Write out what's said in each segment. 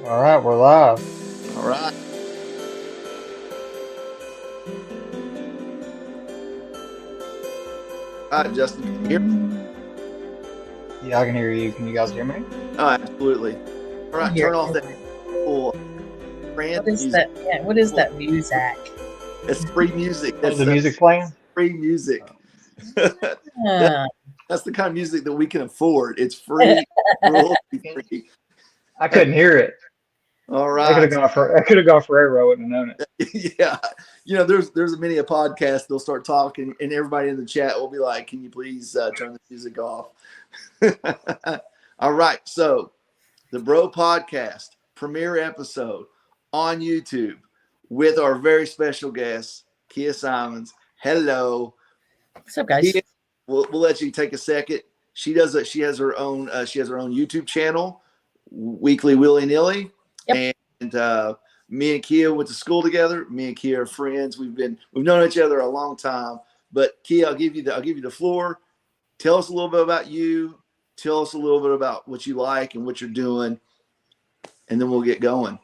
All right, we're live. All right. All right, Justin, can you hear me? Yeah, I can hear you. Can you guys hear me? Oh, absolutely. All I right, hear turn off that it. full trance What is music. that? Yeah, what is that music? It's free music. Oh, That's the music playing? free music. that, Uh, that's the kind of music that we can afford. It's free, cruelty free. I couldn't hear it. All I could have right. gone for I could have gone forever. I wouldn't have known it. Yeah. There's many a podcast. They'll start talking, and everybody in the chat will be like, "Can you please turn the music off?" All right. So the Bro Podcast premiere episode on YouTube with our very special guest, Kiah Simons. Hello, what's up, guys? Kiah. We'll let you take a second. She has her own YouTube channel, Weekly Willy Nilly, Yep. and me and Kiah went to school together. Me and Kiah are friends. We've known each other a long time. But Kiah, I'll give you the floor. Tell us a little bit about you. Tell us a little bit about what you like and what you're doing, and then we'll get going.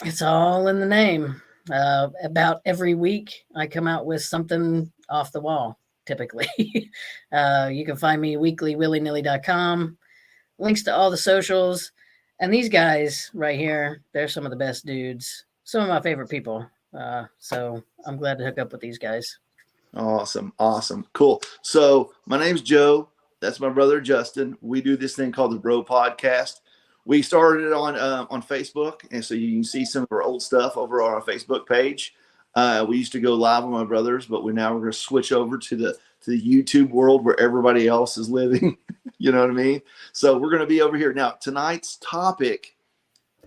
It's all in the name. About every week, I come out with something off the wall, typically. You can find me weeklywillynilly.com, links to all the socials. And these guys right here, they're some of the best dudes, some of my favorite people. So I'm glad to hook up with these guys. Awesome. Cool. So my name's Joe. That's my brother Justin. We do this thing called the Bro Podcast. We started it on Facebook, and so you can see some of our old stuff over on our Facebook page. We used to go live with my brothers, but we're going to switch over to the YouTube world where everybody else is living. You know what I mean? So we're going to be over here now. Tonight's topic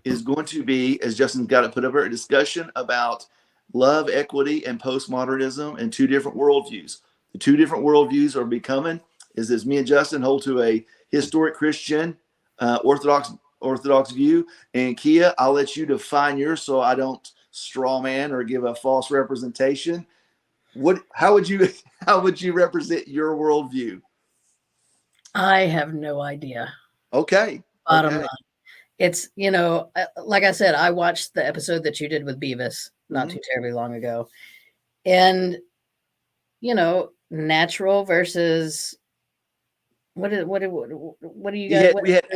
is going to be, as Justin's got it put up here, a discussion about love, equity, and postmodernism, and two different worldviews. The two different worldviews are becoming is this: me and Justin hold to a historic Christian Orthodox view, and Kiah, I'll let you define yours so I don't straw man or give a false representation. How would you represent your worldview? I have no idea. Okay. Bottom line. It's, like I said, I watched the episode that you did with Beavis not too terribly long ago. And, natural versus what do you guys? We had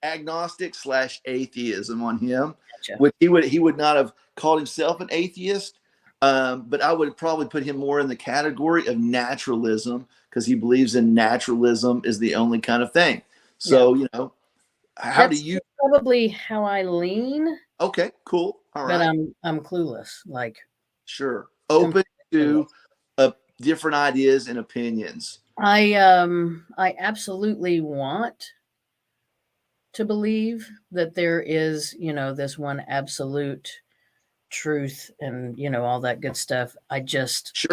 agnostic / atheism on him, Gotcha. which he would not have called himself an atheist, but I would probably put him more in the category of naturalism because he believes in naturalism is the only kind of thing. So how That's do you? probably how I lean. Okay, cool. All right. But I'm clueless. Like, sure, open to different ideas and opinions. I absolutely want to believe that there is, this one absolute truth and, all that good stuff. I just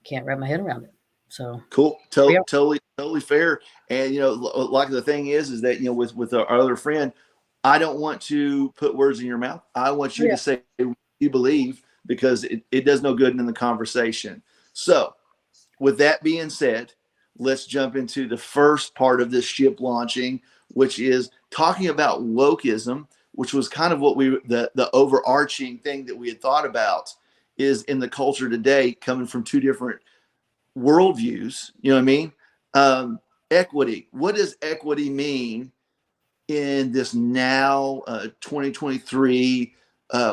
can't wrap my head around it. So cool. Totally fair. And, like the thing is that, with our other friend, I don't want to put words in your mouth. I want you to say you believe, because it does no good in the conversation. So with that being said, let's jump into the first part of this ship launching, which is talking about wokeism, which was kind of what the overarching thing that we had thought about is in the culture today, coming from two different worldviews. You know what I mean? Equity. What does equity mean in this now 2023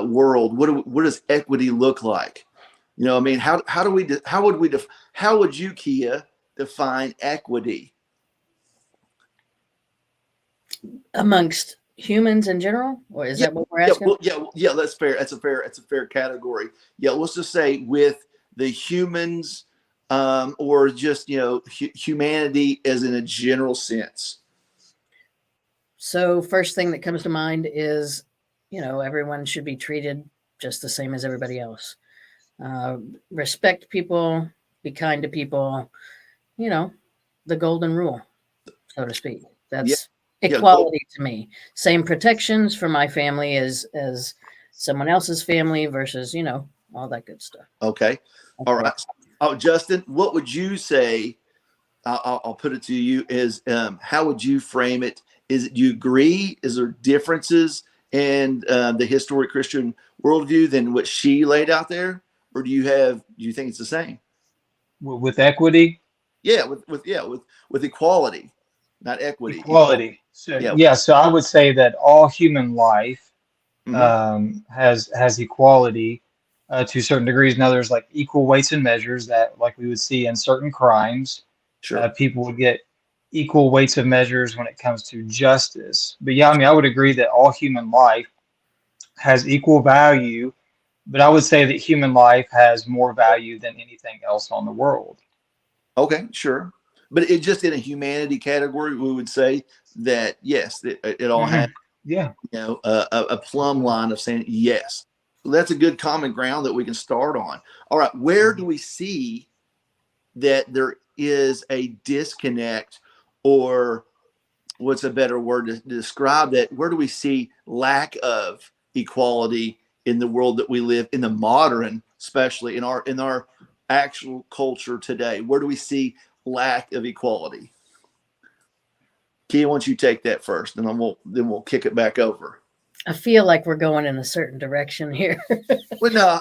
world? What does equity look like? I mean, how would you, Kiah, define equity amongst humans in general, or is that what we're asking? That's fair. That's a fair category. Yeah, let's just say with the humans, or just humanity as in a general sense. So first thing that comes to mind is, everyone should be treated just the same as everybody else. Respect people, be kind to people, the golden rule, so to speak. That's equality to me. Same protections for my family as someone else's family versus, all that good stuff. Okay. All right. Oh, Justin, what would you say? I'll put it to you is, how would you frame it? Do you agree? Is there differences and the historic Christian worldview than what she laid out there, or do you think it's the same? With equity, Yeah, with equality, not equity, equality. equality. So Yeah. yeah, so I would say that all human life Hmm. has equality to certain degrees. Now, there's like equal weights and measures that, like we would see in certain crimes, Sure. people would get equal weights of measures when it comes to justice. But yeah, I mean, I would agree that all human life has equal value, but I would say that human life has more value than anything else on the world. Okay, sure. But it just in a humanity category, we would say that yes, it all has, Yeah. a plumb line of saying yes. That's a good common ground that we can start on. All right, where do we see that there is a disconnect, or what's a better word to describe that? Where do we see lack of equality in the world that we live in, the modern, especially in our actual culture today? Where do we see lack of equality? Kiah, why don't you take that first, and then we'll kick it back over. I feel like we're going in a certain direction here. Well, no,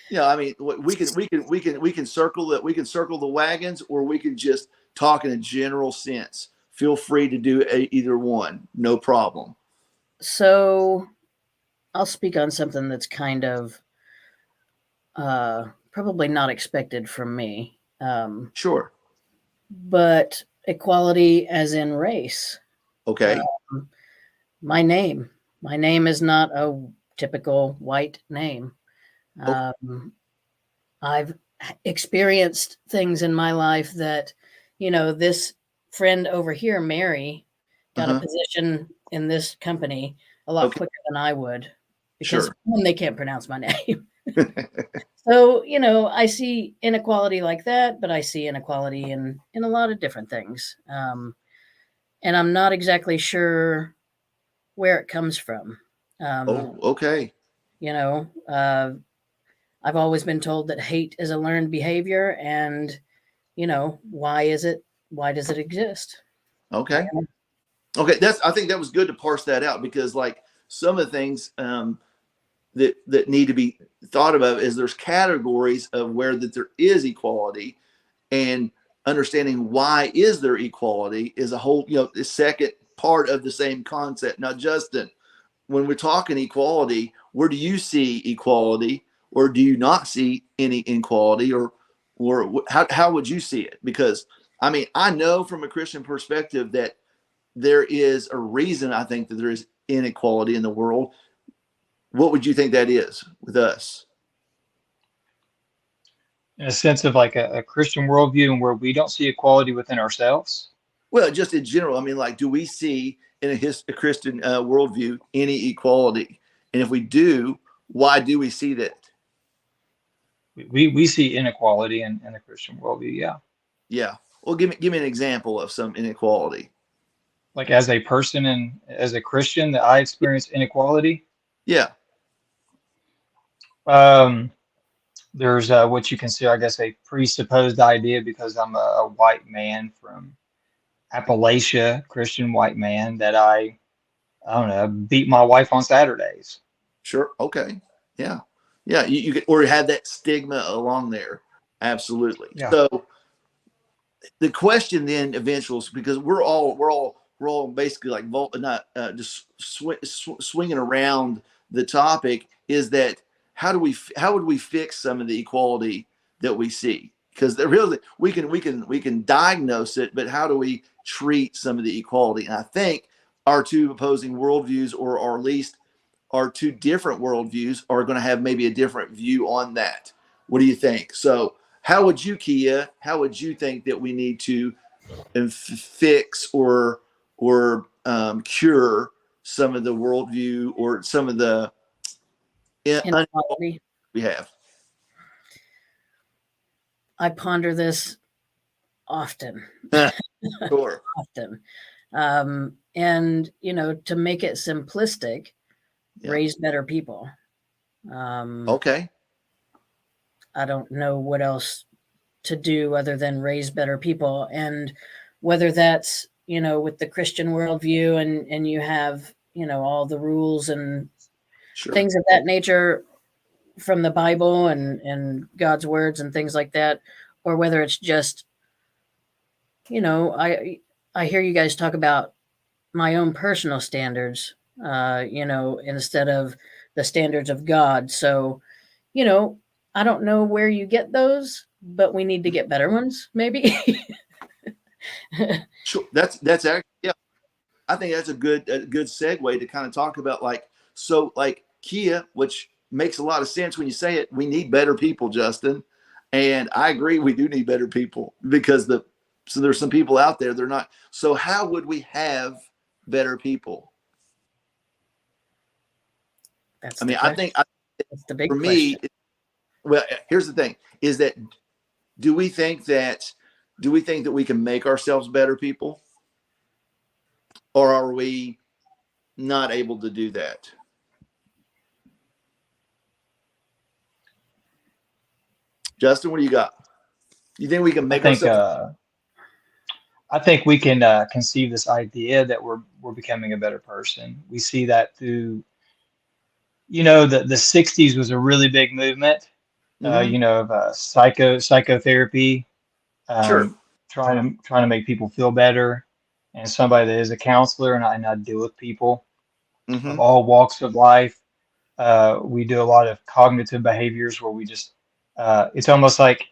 yeah. I mean, we can circle that. We can circle the wagons, or we can just talk in a general sense. Feel free to do either one, no problem. So I'll speak on something that's kind of probably not expected from me. Sure. But equality as in race. Okay. Um, my name. My name is not a typical white name. Okay. I've experienced things in my life that, this friend over here, Mary, got a Uh-huh. position in this company a lot Okay. quicker than I would because Sure. one, they can't pronounce my name. So, I see inequality like that, but I see inequality in a lot of different things. And I'm not exactly sure where it comes from. Um, Oh, okay. you know, uh, I've always been told that hate is a learned behavior, and why is it? Why does it exist? Okay. Okay. I think that was good to parse that out, because like some of the things that need to be thought about is there's categories of where that there is equality, and understanding why is there equality is a whole, the second part of the same concept. Now, Justin, when we're talking equality, where do you see equality, or do you not see any inequality, or how would you see it? Because I mean, I know from a Christian perspective that there is a reason I think that there is inequality in the world. What would you think that is with us? In a sense of like a Christian worldview and where we don't see equality within ourselves. Well, just in general, I mean, like, do we see in a Christian worldview any equality? And if we do, why do we see that? We see inequality in the Christian worldview, yeah. Yeah. Well, give me an example of some inequality. Like as a person and as a Christian that I experience inequality. Yeah. Um, there's what you consider, I guess, a presupposed idea because I'm a white man from Appalachia, Christian white man, that I don't know, beat my wife on Saturdays. Sure. Okay. Yeah. Yeah. You could, or have that stigma along there. Absolutely. Yeah. So the question then eventually, because we're all basically like not just swinging around the topic, is that how would we fix some of the equality that we see? Because really we can diagnose it, but how do we treat some of the equality? And I think our two opposing worldviews, or at least our two different worldviews, are going to have maybe a different view on that. What do you think? So how would you, Kiah, how would you think that we need to fix or cure some of the worldview or some of the inequality Inequality. we have? I ponder this often, Sure. often. And, to make it simplistic, Yeah. raise better people. Um, Okay. I don't know what else to do other than raise better people. And whether that's, with the Christian worldview and you have, all the rules and Sure. things of that nature from the Bible and God's words and things like that, or whether it's just, I hear you guys talk about my own personal standards, instead of the standards of God. So, I don't know where you get those, but we need to get better ones, maybe. Sure. That's actually, yeah. I think that's a good segue to kind of talk about like Kiah, which makes a lot of sense when you say it. We need better people, Justin, and I agree. We do need better people because so there's some people out there they're not. So how would we have better people? That's I the mean, question. That's the big for question. me, well, here's the thing: is that do we think that we can make ourselves better people, or are we not able to do that? Justin, what do you got? You think we can I make think ourselves? I think we can conceive this idea that we're becoming a better person. We see that through, the '60s was a really big movement, Mm-hmm. of psychotherapy, Sure. um, trying to make people feel better, and somebody that is a counselor, and I deal with people of Mm-hmm. all walks of life. We do a lot of cognitive behaviors where we just, it's almost like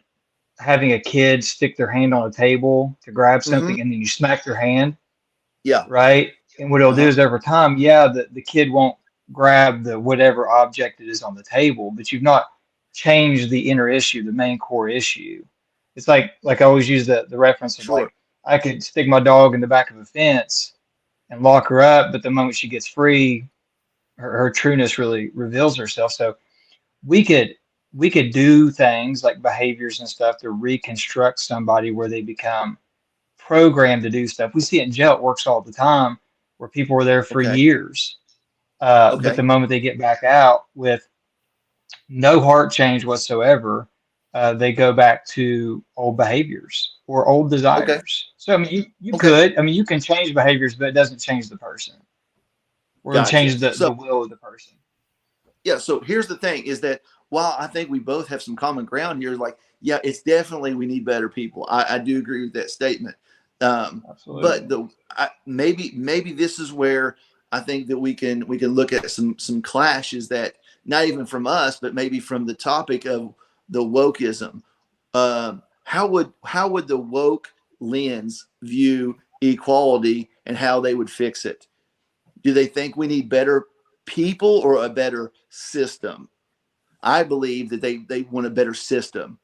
having a kid stick their hand on a table to grab Mm-hmm. something and then you smack their hand, Yeah. right? And what it'll do Uh-huh. is over time, yeah, the kid won't grab the whatever object it is on the table, but you've not changed the inner issue, the main core issue. It's like I always use the reference of Sure. like I could stick my dog in the back of a fence and lock her up, but the moment she gets free, her trueness really reveals herself. So we could we could do things like behaviors and stuff to reconstruct somebody where they become programmed to do stuff. We see it in jail; it works all the time, where people were there for Okay. years, but Okay. the moment they get back out with no heart change whatsoever, they go back to old behaviors or old Okay. desires. So I mean, you Okay. could, I mean, you can change behaviors, but it doesn't change the person or Gotcha. change the So will of the person. yeah, so here's the thing is that while I think we both have some common ground here, like, yeah, it's definitely we need better people. I do agree with that statement. But Absolutely. maybe this is where I think that we can look at some clashes that not even from us, but maybe from the topic of the wokeism. How would the woke lens view equality and how they would fix it? Do they think we need better people or a better system? I believe that they want a better system.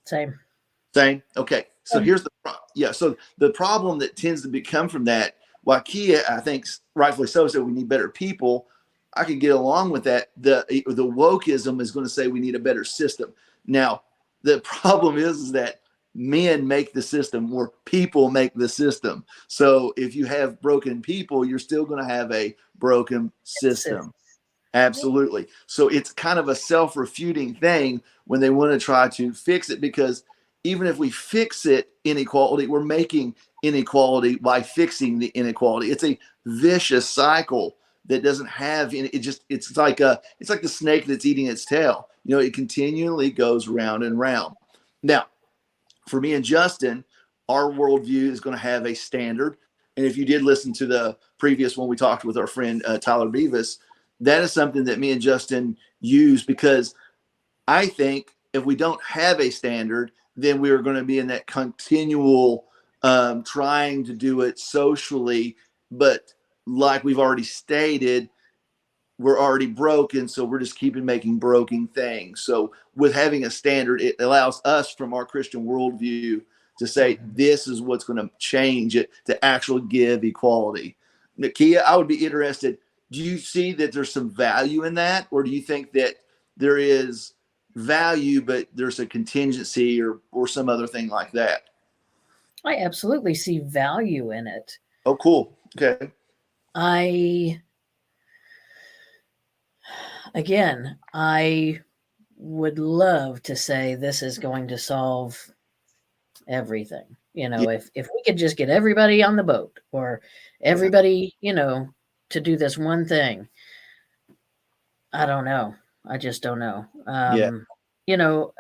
Same. Same. Okay. So here's so the problem that tends to become from that, while Kiah, I think rightfully so, said we need better people. I could get along with that. The wokeism is going to say we need a better system. Now, the problem is that men make the system or people make the system. So if you have broken people, you're still going to have a broken It's system. Absolutely. So it's kind of a self-refuting thing when they want to try to fix it, because even if we fix it, inequality, we're making inequality by fixing the inequality. It's a vicious cycle that doesn't have any, it's like the snake that's eating its tail. It continually goes round and round. Now, for me and Justin, our worldview is going to have a standard. And if you did listen to the previous one we talked with our friend Tyler Beavis, that is something that me and Justin use, because I think if we don't have a standard, then we are going to be in that continual trying to do it socially. But like we've already stated, we're already broken, so we're just keeping making broken things. So with having a standard, it allows us from our Christian worldview to say Mhm. this is what's going to change it to actually give equality. Kiah, I would be interested. Do you see that there's some value in that, or do you think that there is value, but there's a contingency or some other thing like that? I absolutely see value in it. Oh, cool. Okay. I I would love to say this is going to solve everything. Yeah. If we could just get everybody on the boat, or Yeah. everybody, to do this one thing, I don't know. I just don't know. Yeah. You know,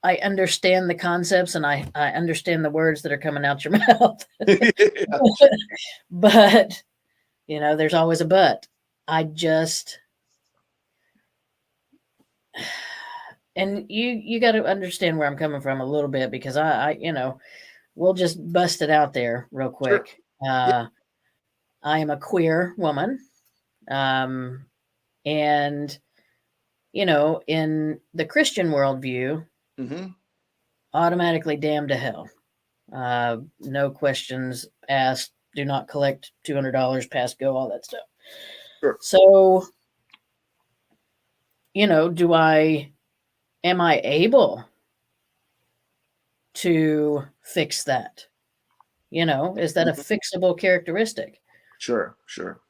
I understand the concepts and I understand the words that are coming out your mouth. Yeah. But, you know, there's always a but. I just, and you got to understand where I'm coming from a little bit, because you know, we'll just bust it out there real Sure. quick. I am a queer woman. And, you know, in the Christian worldview, Mm-hmm. automatically damned to hell. No questions asked. Do not collect $200, pass go, all that stuff. Sure. So, you know, am I able to fix that? You know, is that a Mhm. fixable characteristic? Sure. Sure.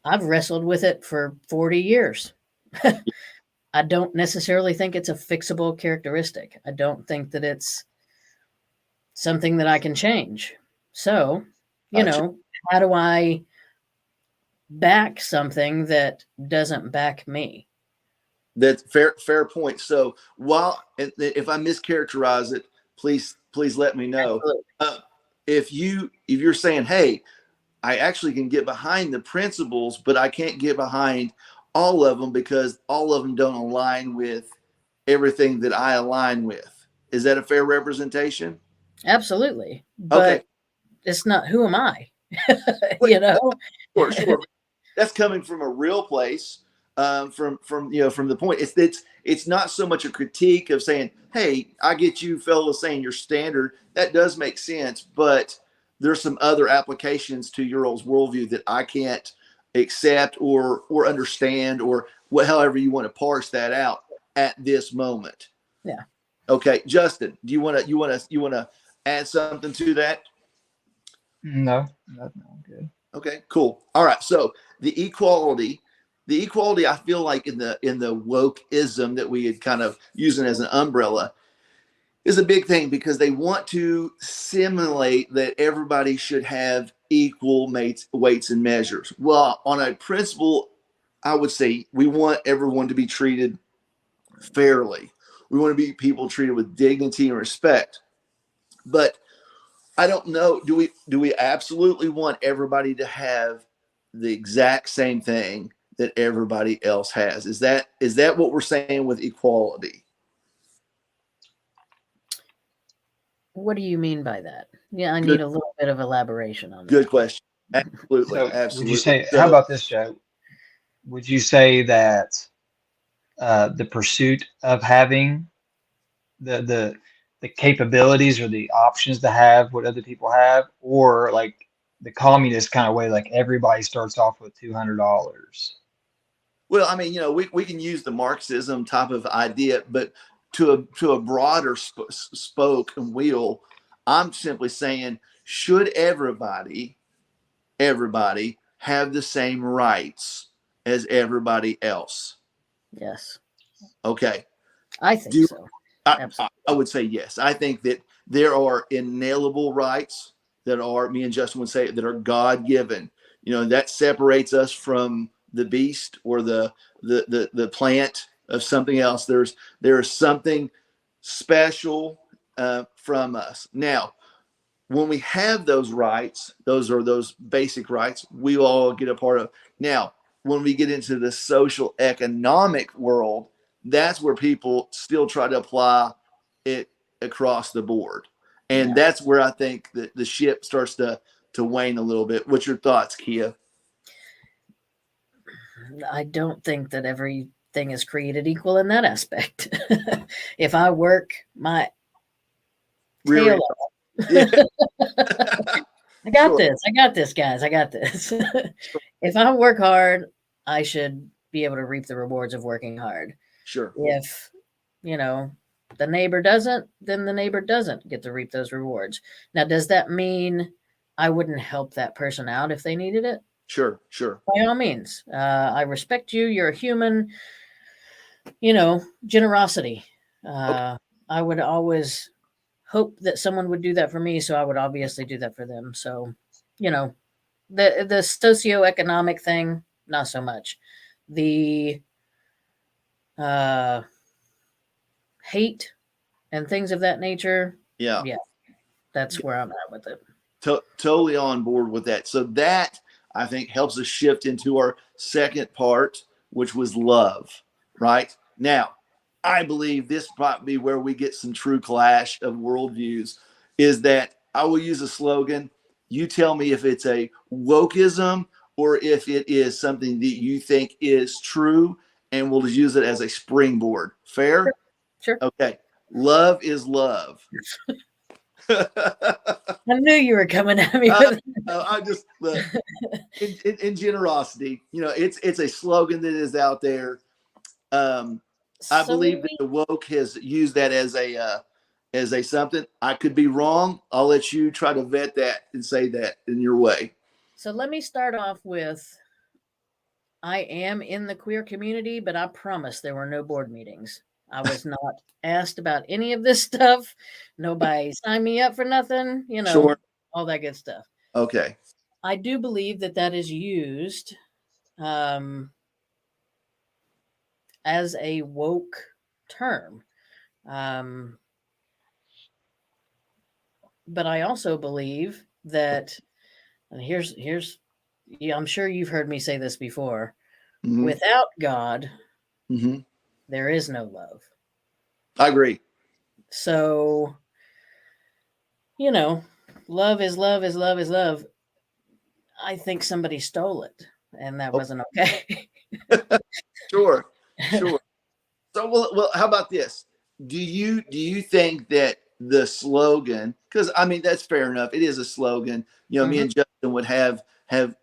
I've wrestled with it for 40 years. I don't necessarily think it's a fixable characteristic. I don't think that it's something that I can change. So, you Gotcha. know, how do I back something that doesn't back me? That's fair point. So while if I mischaracterize it, please let me know. Absolutely. If you're saying, hey, I actually can get behind the principles, but I can't get behind all of them because all of them don't align with everything that I align with. Is that a fair representation? Absolutely. Okay. But it's not, who am I? Wait, You know? sure. That's coming from a real place, from the point. It's not so much a critique of saying, hey, I get you fellas saying your standard. That does make sense, but there's some other applications to your old worldview that I can't accept or understand, or however you want to parse that out at this moment. Yeah. Okay, Justin, do you want to add something to that? No, no, good. Okay, cool. All right. So the equality, I feel like in the wokeism that we had kind of using as an umbrella is a big thing, because they want to simulate that everybody should have equal weights and measures. Well, on a principle, I would say we want everyone to be treated fairly. We want to be people treated with dignity and respect. But I don't know. Do we absolutely want everybody to have the exact same thing that everybody else has? Is that what we're saying with equality? What do you mean by that? Yeah, I need Good a little bit of elaboration on good that. question. Absolutely, So would you absolutely. say, how So about this, Joe? Would you say that the pursuit of having the the the capabilities or the options to have what other people have, or like the communist kind of way, like everybody starts off with $200? well, I mean, we can use the Marxism type of idea, but to a broader spoke and wheel, I'm simply saying, should everybody have the same rights as everybody else? Yes, Okay. I think Do so. I Absolutely. would say yes. I think that there are inalienable rights that are, me and Justin would say, that are God given. That separates us from the beast or the plant of something else. There is something special from us. Now, when we have those rights, those are those basic rights we all get a part of. Now, when we get into the social economic world, that's where people still try to apply it across the board. And Yeah. that's where I think that the ship starts to wane a little bit. What's your thoughts, Kiah? I don't think that everything is created equal in that aspect. If I work my Really? tail off, Yeah, I got sure, this. I got this, guys. I got this. If I work hard, I should be able to reap the rewards of working hard. sure, If, you know, the neighbor doesn't, then the neighbor doesn't get to reap those rewards. Now, does that mean I wouldn't help that person out if they needed it? sure, sure. By all means. I respect you. You're a human. Generosity. Okay, I would always hope that someone would do that for me, so I would obviously do that for them. So, you know, the socioeconomic thing, not so much. The hate and things of that nature, Yeah. yeah, that's where I'm at with it. Totally on board with that. So that, I think, helps us shift into our second part, which was love, right? Now, I believe this might be where we get some true clash of worldviews, is that I will use a slogan. You tell me if it's a wokeism or if it is something that you think is true, and we'll use it as a springboard. Fair? Sure. Okay. Love is love. I knew you were coming at me with I just look in generosity. You know, it's a slogan that is out there. I so believe that the woke has used that as a something. I could be wrong. I'll let you try to vet that and say that in your way. so let me start off with, I am in the queer community, but I promise there were no board meetings. I was not asked about any of this stuff. Nobody signed me up for nothing, Sure. all that good stuff. Okay. I do believe that that is used um, as a woke term. Um, but I also believe that, and yeah, I'm sure you've heard me say this before. Mm-hmm. Without God, Mm-hmm. there is no love. I agree. So, love is love is love is love. I think somebody stole it, and that Oh, wasn't okay. sure. Sure. So, well, how about this? Do you think that the slogan? Because I mean, that's fair enough. It is a slogan. You know, me Mhm. and Justin would have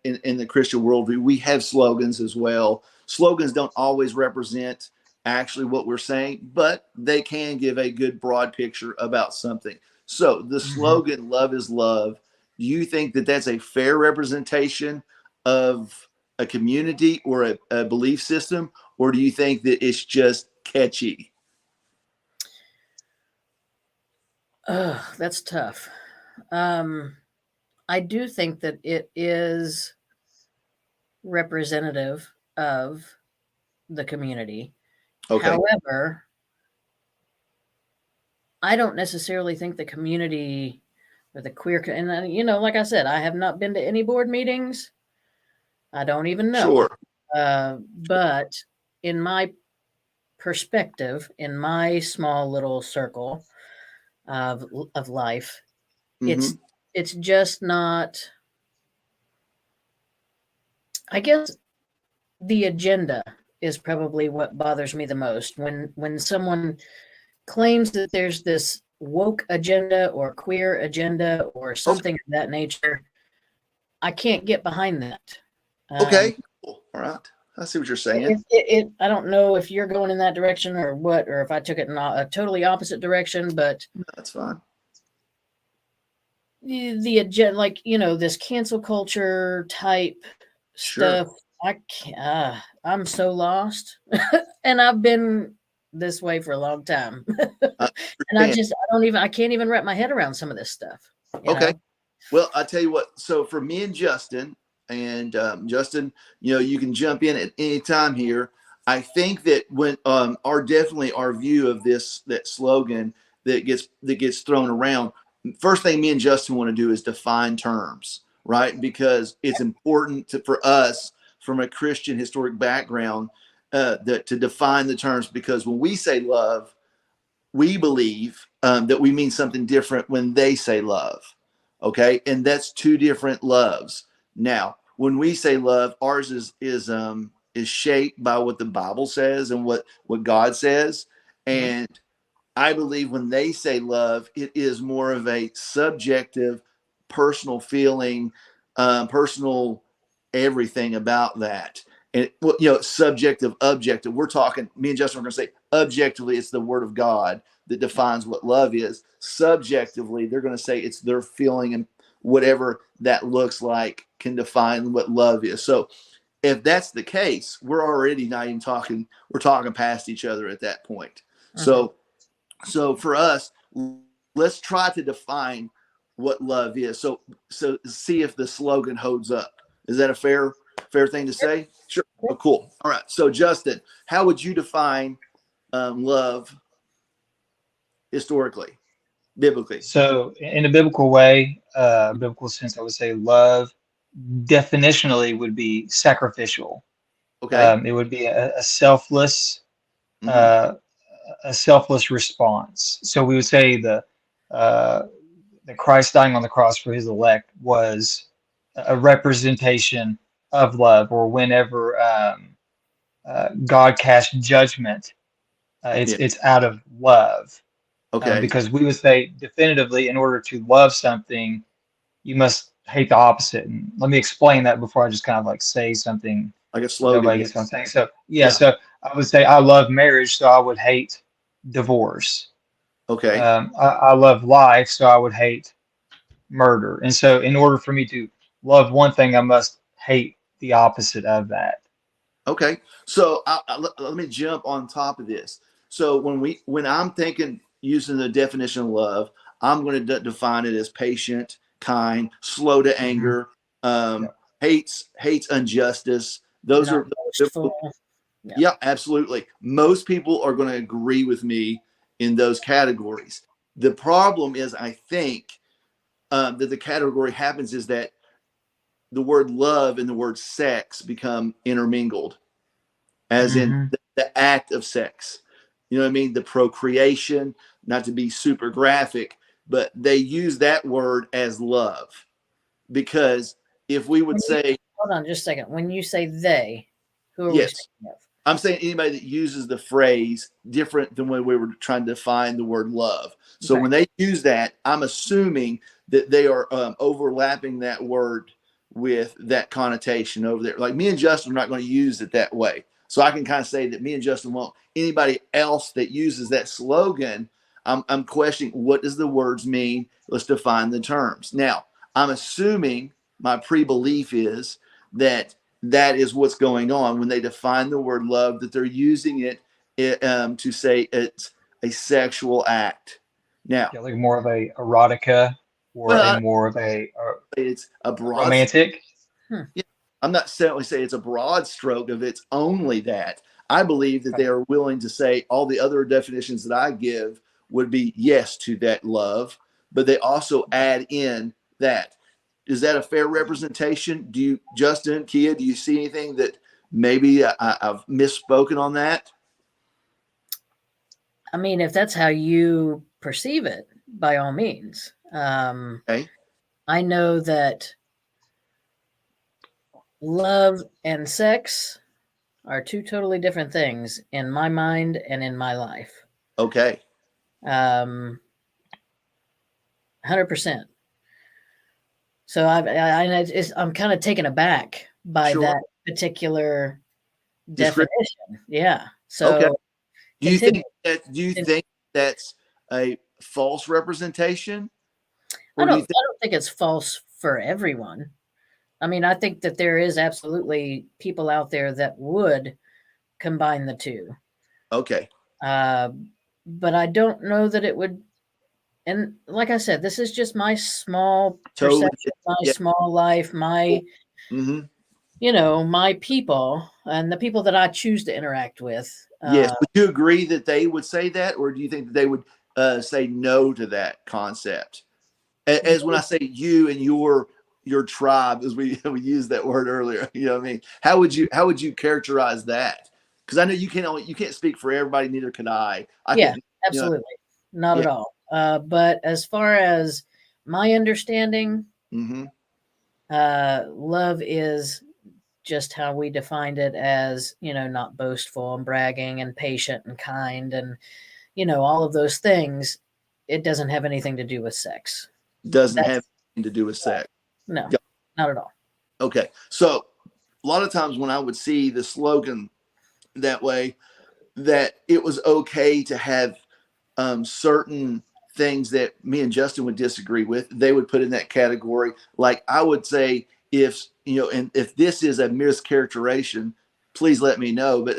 in the Christian worldview, we have slogans as well. Slogans don't always represent actually what we're saying, but they can give a good broad picture about something. So, the Mhm. slogan "Love is love." Do you think that that's a fair representation of a community or a belief system? Or do you think that it's just catchy? Ugh, that's tough. Um, I do think that it is representative of the community. Okay, However, I don't necessarily think the community or the queer, and like I said, I have not been to any board meetings. I don't even know. sure. But in my perspective, in my small little circle of life, Hmm. it's it's just not. I guess the agenda is probably what bothers me the most when someone claims that there's this woke agenda or queer agenda or Okay, something of that nature. I can't get behind that. Um, okay, cool. All right. I see what you're saying. I don't know if you're going in that direction or what, or if I took it in a totally opposite direction, but That's fine. the agenda, like, this cancel culture type Sure. stuff, I can't, I'm so lost. And I've been this way for a long time. I And understand. I can't even wrap my head around some of this stuff, you Okay. know? Well, I tell you what. So for me and Justin, Justin, you know, you can jump in at any time here. I think that when our definitely our view of this that slogan that gets thrown around. First thing me and Justin want to do is define terms, right? Because it's important for us from a Christian historic background that to define the terms. Because when we say love, we believe that we mean something different when they say love. Okay, and that's two different loves. Now, when we say love, ours is shaped by what the Bible says and what God says. Mhm. And I believe when they say love, it is more of a subjective, personal feeling, personal everything about that. And well, you know, subjective, objective. We're talking. Me and Justin are going to say objectively, it's the Word of God that defines what love is. Subjectively, they're going to say it's their feeling and whatever that looks like can define what love is. So if that's the case, we're already not even talking. We're talking past each other at that point. Mhm. So for us, let's try to define what love is. So see if the slogan holds up. Is that a fair thing to say? Sure. Oh, cool. All right. So Justin, how would you define love historically, biblically? So, in a biblical way, biblical sense, I would say love definitionally would be sacrificial. Okay. It would be Mm-hmm. uh, a selfless response. So we would say uh, the Christ dying on the cross for his elect was a representation of love, or whenever God casts judgment, Yeah. it's out of love. Okay. Because we would say definitively, in order to love something, you must hate the opposite. And let me explain that before I just kind of like say something Like a so slogan. nobody Yeah. gets what I'm saying. So yeah, Yeah. so I would say I love marriage, so I would hate divorce. Okay. I love life, so I would hate murder. And so, in order for me to love one thing, I must hate the opposite of that. Okay. So let me jump on top of this. So when I'm thinking using the definition of love, I'm going to define it as patient, kind, slow to Hmm. anger, Yeah. um, hates injustice. Those Not are boastful. Yeah. yeah, absolutely. Most people are going to agree with me in those categories. The problem is, I think that the category happens is that the word love and the word sex become intermingled, as in Hmm. the act of sex. You know what I mean? The procreation, not to be super graphic, but they use that word as love. Because if we would When you, say, hold on just a second. When you say they, who are we yes, speaking of? I'm saying anybody that uses the phrase different than when we were trying to define the word love. So Okay. when they use that, I'm assuming that they are overlapping that word with that connotation over there. Like me and Justin are not going to use it that way. So I can kind of say that me and Justin won't. Anybody else that uses that slogan, I'm questioning, what does the words mean? Let's define the terms. Now, I'm assuming, my pre-belief is that that is what's going on when they define the word love, that they're using it to say it's a sexual act. Now, Yeah, like more of a erotica or a well, more of it's a a broad. romantic. Hmm. Yeah, I'm not certainly say it's a broad stroke of it's only that. I believe that Okay. they are willing to say all the other definitions that I give would be yes to that love, but they also add in that. Is that a fair representation? Do you, Justin, Kiah, do you see anything that maybe I've misspoken on that? I mean, if that's how you perceive it, by all means. Okay. I know that love and sex are two totally different things in my mind and in my life. Okay. 100%. So I'm kind of taken aback by Sure. that particular Description. definition. Yeah. Okay. So Do you continue. think that's a false representation? I Or do don't you think I don't think it's false for everyone. I mean, I think that there is absolutely people out there that would combine the two. okay. Uh, but I don't know that it would. And like I said, this is just my small Totally. perception, my Yeah. small life, my, Mm-hmm. my people and the people that I choose to interact with. Yes. Would you agree that they would say that, or do you think that they would say no to that concept? As when I say you and your tribe, as we used that word earlier, you know what I mean? How would you characterize that? Because I know you can't speak for everybody, neither can I. I Yeah, could, you know, absolutely. Not yeah. at all. But as far as my understanding, Mm-hmm. love is just how we defined it as, not boastful and bragging and patient and kind and, all of those things. It doesn't have anything to do with sex. Doesn't have That's anything to do with sex. no, Yeah. not at all. Okay. So a lot of times when I would see the slogan that way, that it was okay to have certain things that me and Justin would disagree with, they would put in that category. Like I would say, if and if this is a mischaracterization, please let me know. But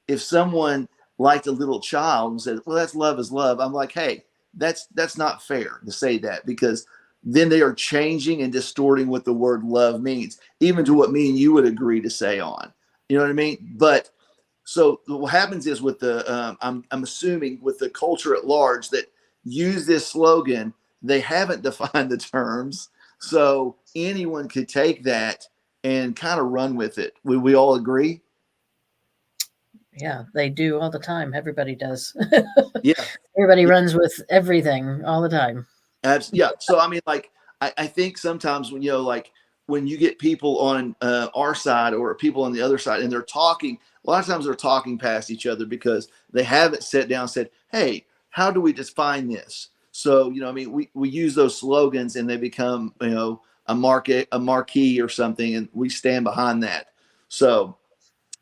if someone liked a little child and said, "Well, that's love is love," I'm like, "Hey, that's not fair to say that because then they are changing and distorting what the word love means, even to what me and you would agree to say on. You know what I mean? But so what happens is with the I'm assuming with the culture at large that use this slogan, they haven't defined the terms, so anyone could take that and kind of run with it. Would we all agree? Yeah, they do all the time. Everybody does. Yeah. Everybody runs with everything all the time. Yeah. So I mean, like, I think sometimes when like when you get people on our side or people on the other side and they're talking, a lot of times they're talking past each other because they haven't sat down and said, "Hey, how do we define this?" So I mean, we use those slogans and they become a marquee or something, and we stand behind that. So,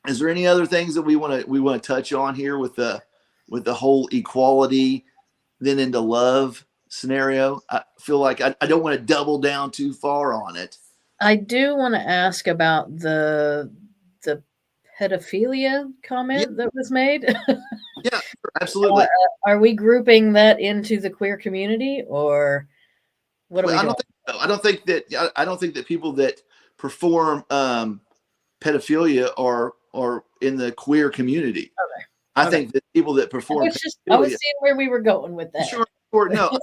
is there any other things that we want to touch on here with the whole equality then into love scenario? I feel like I don't want to double down too far on it. I do want to ask about the pedophilia comment that was made. Yeah, absolutely. Are we grouping that into the queer community, or what are we I doing? don't think so. I don't think that people that perform pedophilia are in the queer community. Okay. I think that people that perform I was seeing where we were going with that. Sure. No,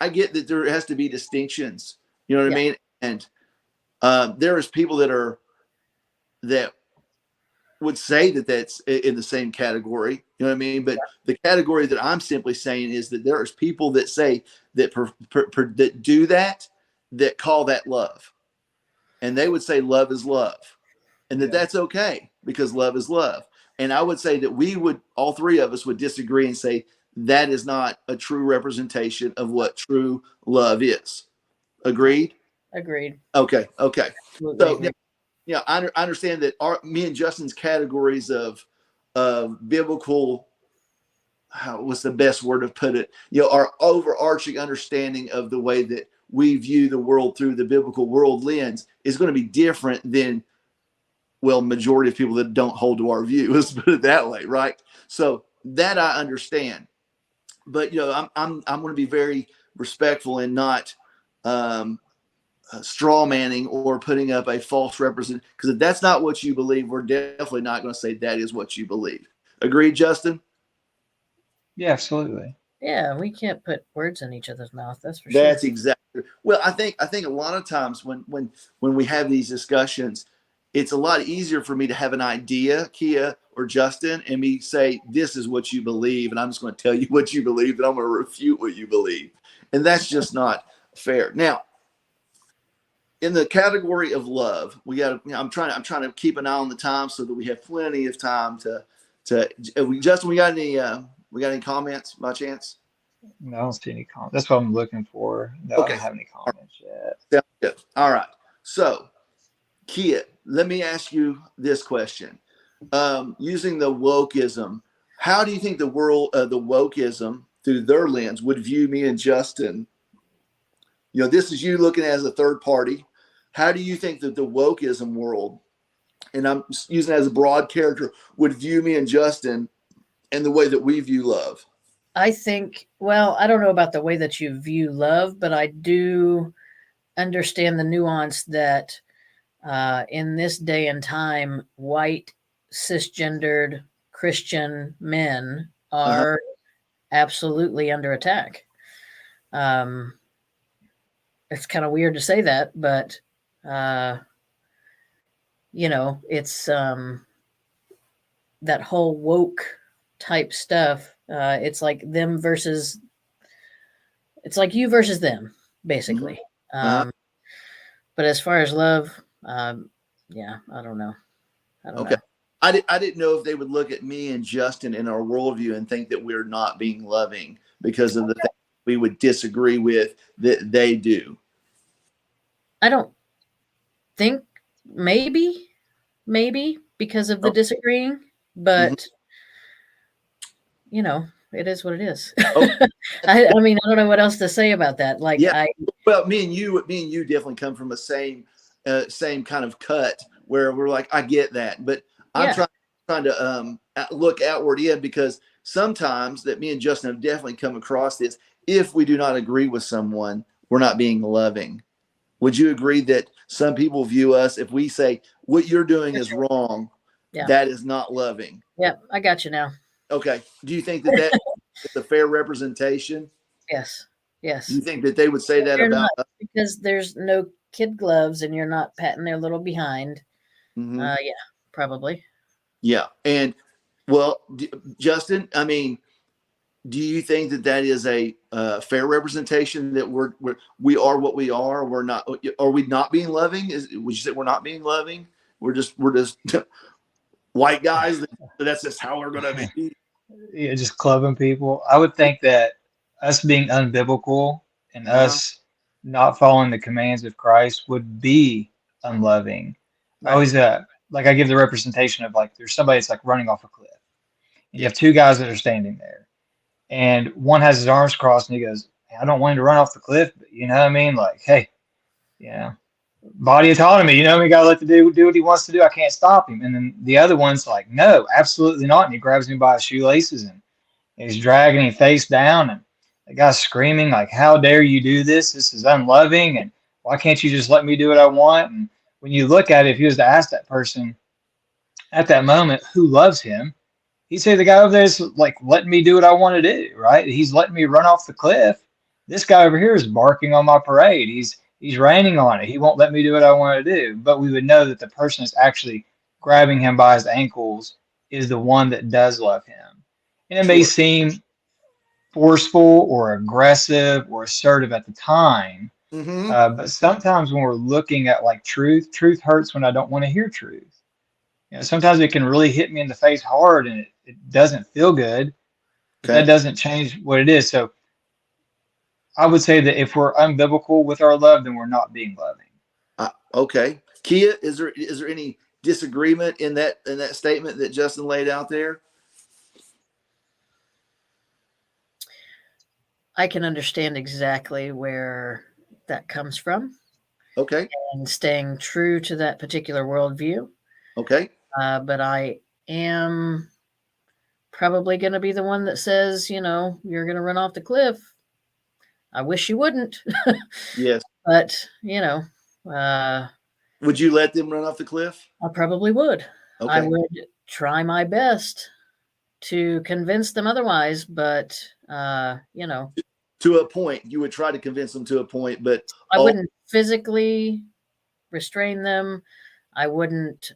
I get that there has to be distinctions. You know what I mean? And there is people that would say that that's in the same category. You know what I mean? But the category that I'm simply saying is that there is people that say that that do that call that love, and they would say love is love, and that's okay because love is love. And I would say that all three of us would disagree and say that is not a true representation of what true love is. Agreed? Agreed. Okay. Absolutely So agreed. yeah, I understand that me and Justin's categories of biblical, what's the best word to put it? Our overarching understanding of the way that we view the world through the biblical world lens is going to be different than, well, majority of people that don't hold to our view. Let's put it that way, right? So that I understand, but I'm going to be very respectful and not straw manning or putting up a false represent, because if that's not what you believe, we're definitely not going to say that is what you believe. Agreed, Justin? Yeah, absolutely. Yeah, we can't put words in each other's mouth. That's for sure. That's exactly. Well, I think a lot of times when we have these discussions, it's a lot easier for me to have an idea, Kiah or Justin, and me say, this is what you believe, and I'm just going to tell you what you believe, and I'm going to refute what you believe. And that's just not fair. Now, in the category of love, we got to, I'm trying to keep an eye on the time so that we have plenty of time to Justin, we got any comments by chance? No, I don't see any comments. That's what I'm looking for. No, I Okay. don't have any comments yet. Sounds good. All right. So, Kiah, let me ask you this question. Using the wokeism, how do you think the world, the wokeism through their lens would view me and Justin? This is you looking as a third party. How do you think that the wokeism world, and I'm using it as a broad character, would view me and Justin and the way that we view love? I think, well, I don't know about the way that you view love, but I do understand the nuance that in this day and time, white, cisgendered Christian men are absolutely under attack. It's kind of weird to say that, but it's that whole woke type stuff. It's like them versus, it's like you versus them, basically. But as far as love, yeah, I don't know. Okay. I didn't know if they would look at me and Justin in our worldview and think that we're not being loving because of the things we would disagree with that they do. I don't think, maybe because of the disagreeing, but it is what it is. I mean, I don't know what else to say about that. Like, yeah. Well, me and you definitely come from a same kind of cut where we're like, I get that, but I'm trying to look outward in, because sometimes that me and Justin have definitely come across this. If we do not agree with someone, we're not being loving. Would you agree that some people view us, if we say what you're doing is wrong, Yeah. that is not loving? Yeah, I got you now. Okay. Do you think that is a fair representation? Yes. Do Yes. you think that they would say that They're about not, because there's no kid gloves and you're not patting their little behind. Mhm. Yeah, probably. Yeah. And well, Justin, I mean, do you think that that is a fair representation that we are what we are? We're not. Are we not being loving? Would you say we're not being loving? We're just white guys. That's just how we're gonna be. Yeah, just clubbing people. I would think that us being unbiblical and Uh-huh. us not following the commands of Christ would be unloving. I Right. always like I give the representation of like there's somebody that's like running off a cliff, and you have two guys that are standing there, and one has his arms crossed and he goes, "I don't want him to run off the cliff, but you know what I mean? Like, hey, yeah, body autonomy, you know, we gotta let the dude do what he wants to do. I can't stop him." And then the other one's like, "No, absolutely not." And he grabs me by his shoelaces and he's dragging him face down, and the guy's screaming like, "How dare you do this? This is unloving, and why can't you just let me do what I want?" And when you look at it, if you was to ask that person at that moment who loves him, he'd say the guy over there is like letting me do what I want to do, right? He's letting me run off the cliff. This guy over here is barking on my parade. He's raining on it. He won't let me do what I want to do. But we would know that the person that's actually grabbing him by his ankles is the one that does love him. And it may Sure. seem forceful or aggressive or assertive at the time. Mm-hmm. But sometimes when we're looking at like truth hurts when I don't want to hear truth. You know, sometimes it can really hit me in the face hard and it doesn't feel good, but that Okay. doesn't change what it is. So I would say that if we're unbiblical with our love, then we're not being loving. Okay. Kiah, is there any disagreement in that statement that Justin laid out there? I can understand exactly where that comes from Okay. and staying true to that particular worldview. Okay. But I am probably going to be the one that says, you're going to run off the cliff. I wish you wouldn't, Yes. but, Would you let them run off the cliff? I probably would. I Okay. would try my best to convince them otherwise, but, To a point, you would try to convince them to a point, but I wouldn't physically restrain them. I wouldn't,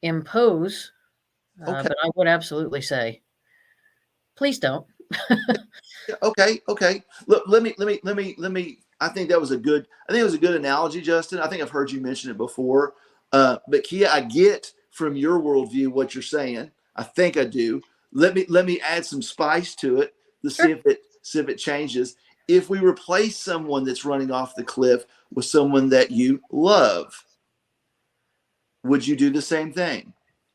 impose, okay. but I would absolutely say, please don't. Okay. Okay. Look, let me. I think it was a good analogy, Justin. I think I've heard you mention it before. But Kiah, I get from your worldview what you're saying. I think I do. Let me add some spice to it to Sure. see if it changes. If we replace someone that's running off the cliff with someone that you love, would you do the same thing?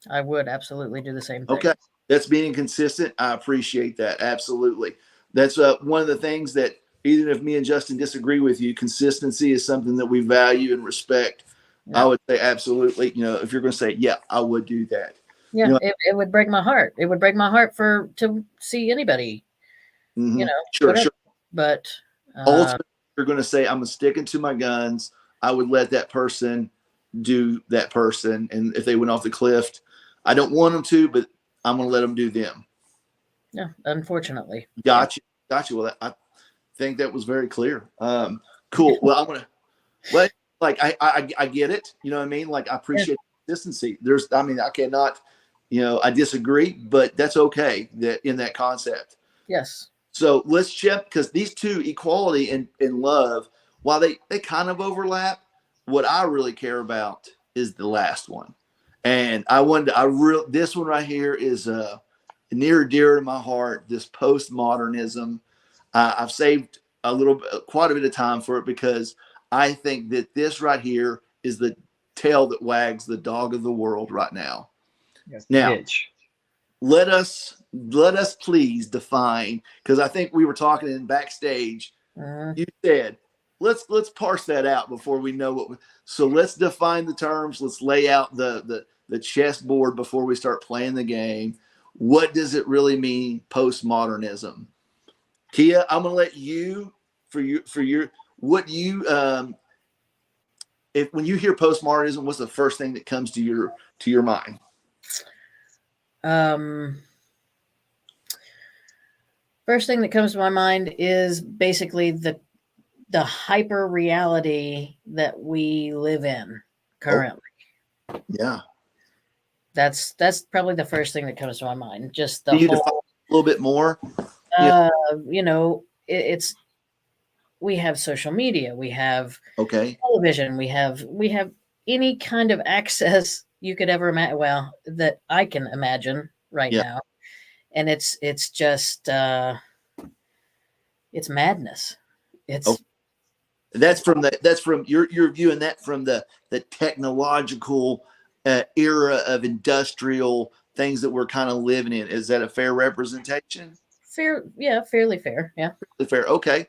I would absolutely do the same thing. Okay. That's being consistent. I appreciate that. Absolutely. That's one of the things that even if me and Justin disagree with you, consistency is something that we value and respect. Yeah. I would say absolutely. If you're going to say, yeah, I would do that. Yeah, it would break my heart. It would break my heart to see anybody, Mm-hmm. Sure, whatever. sure. But ultimately, you're going to say, I'm sticking to my guns. I would let that person do that person. And if they went off the cliff, I don't want them to, but I'm going to let them do them. Yeah, unfortunately. Gotcha. Well, I think that was very clear. Cool. Well, I'm gonna. Well, like I get it. You know what I mean? Like I appreciate consistency. I cannot. I disagree, but that's okay. That in that concept. Yes. So let's check because these two, equality and love, while they kind of overlap, what I really care about is the last one. And this one right here is near and dear to my heart. This postmodernism. I've saved quite a bit of time for it because I think that this right here is the tail that wags the dog of the world right now. Yes, Now, itch. let us please define, because I think we were talking in backstage. You said let's parse that out before we know what. So let's define the terms. Let's lay out the chessboard before we start playing the game. What does it really mean, postmodernism? Kiah, I'm gonna let you for your what you if when you hear postmodernism, what's the first thing that comes to your mind? First thing that comes to my mind is basically the hyper reality that we live in currently. Oh, yeah. That's probably the first thing that comes to my mind. Just the Can you whole, define a little bit more? you know, it's we have social media, we have Okay. television, we have any kind of access you could ever imagine. Well, that I can imagine right Yeah. now, and it's just it's madness. It's Oh, that's from you're viewing that from the technological era of industrial things that we're kind of living in. Is that a fair representation? fair, yeah, fairly fair, yeah. Fair. Okay.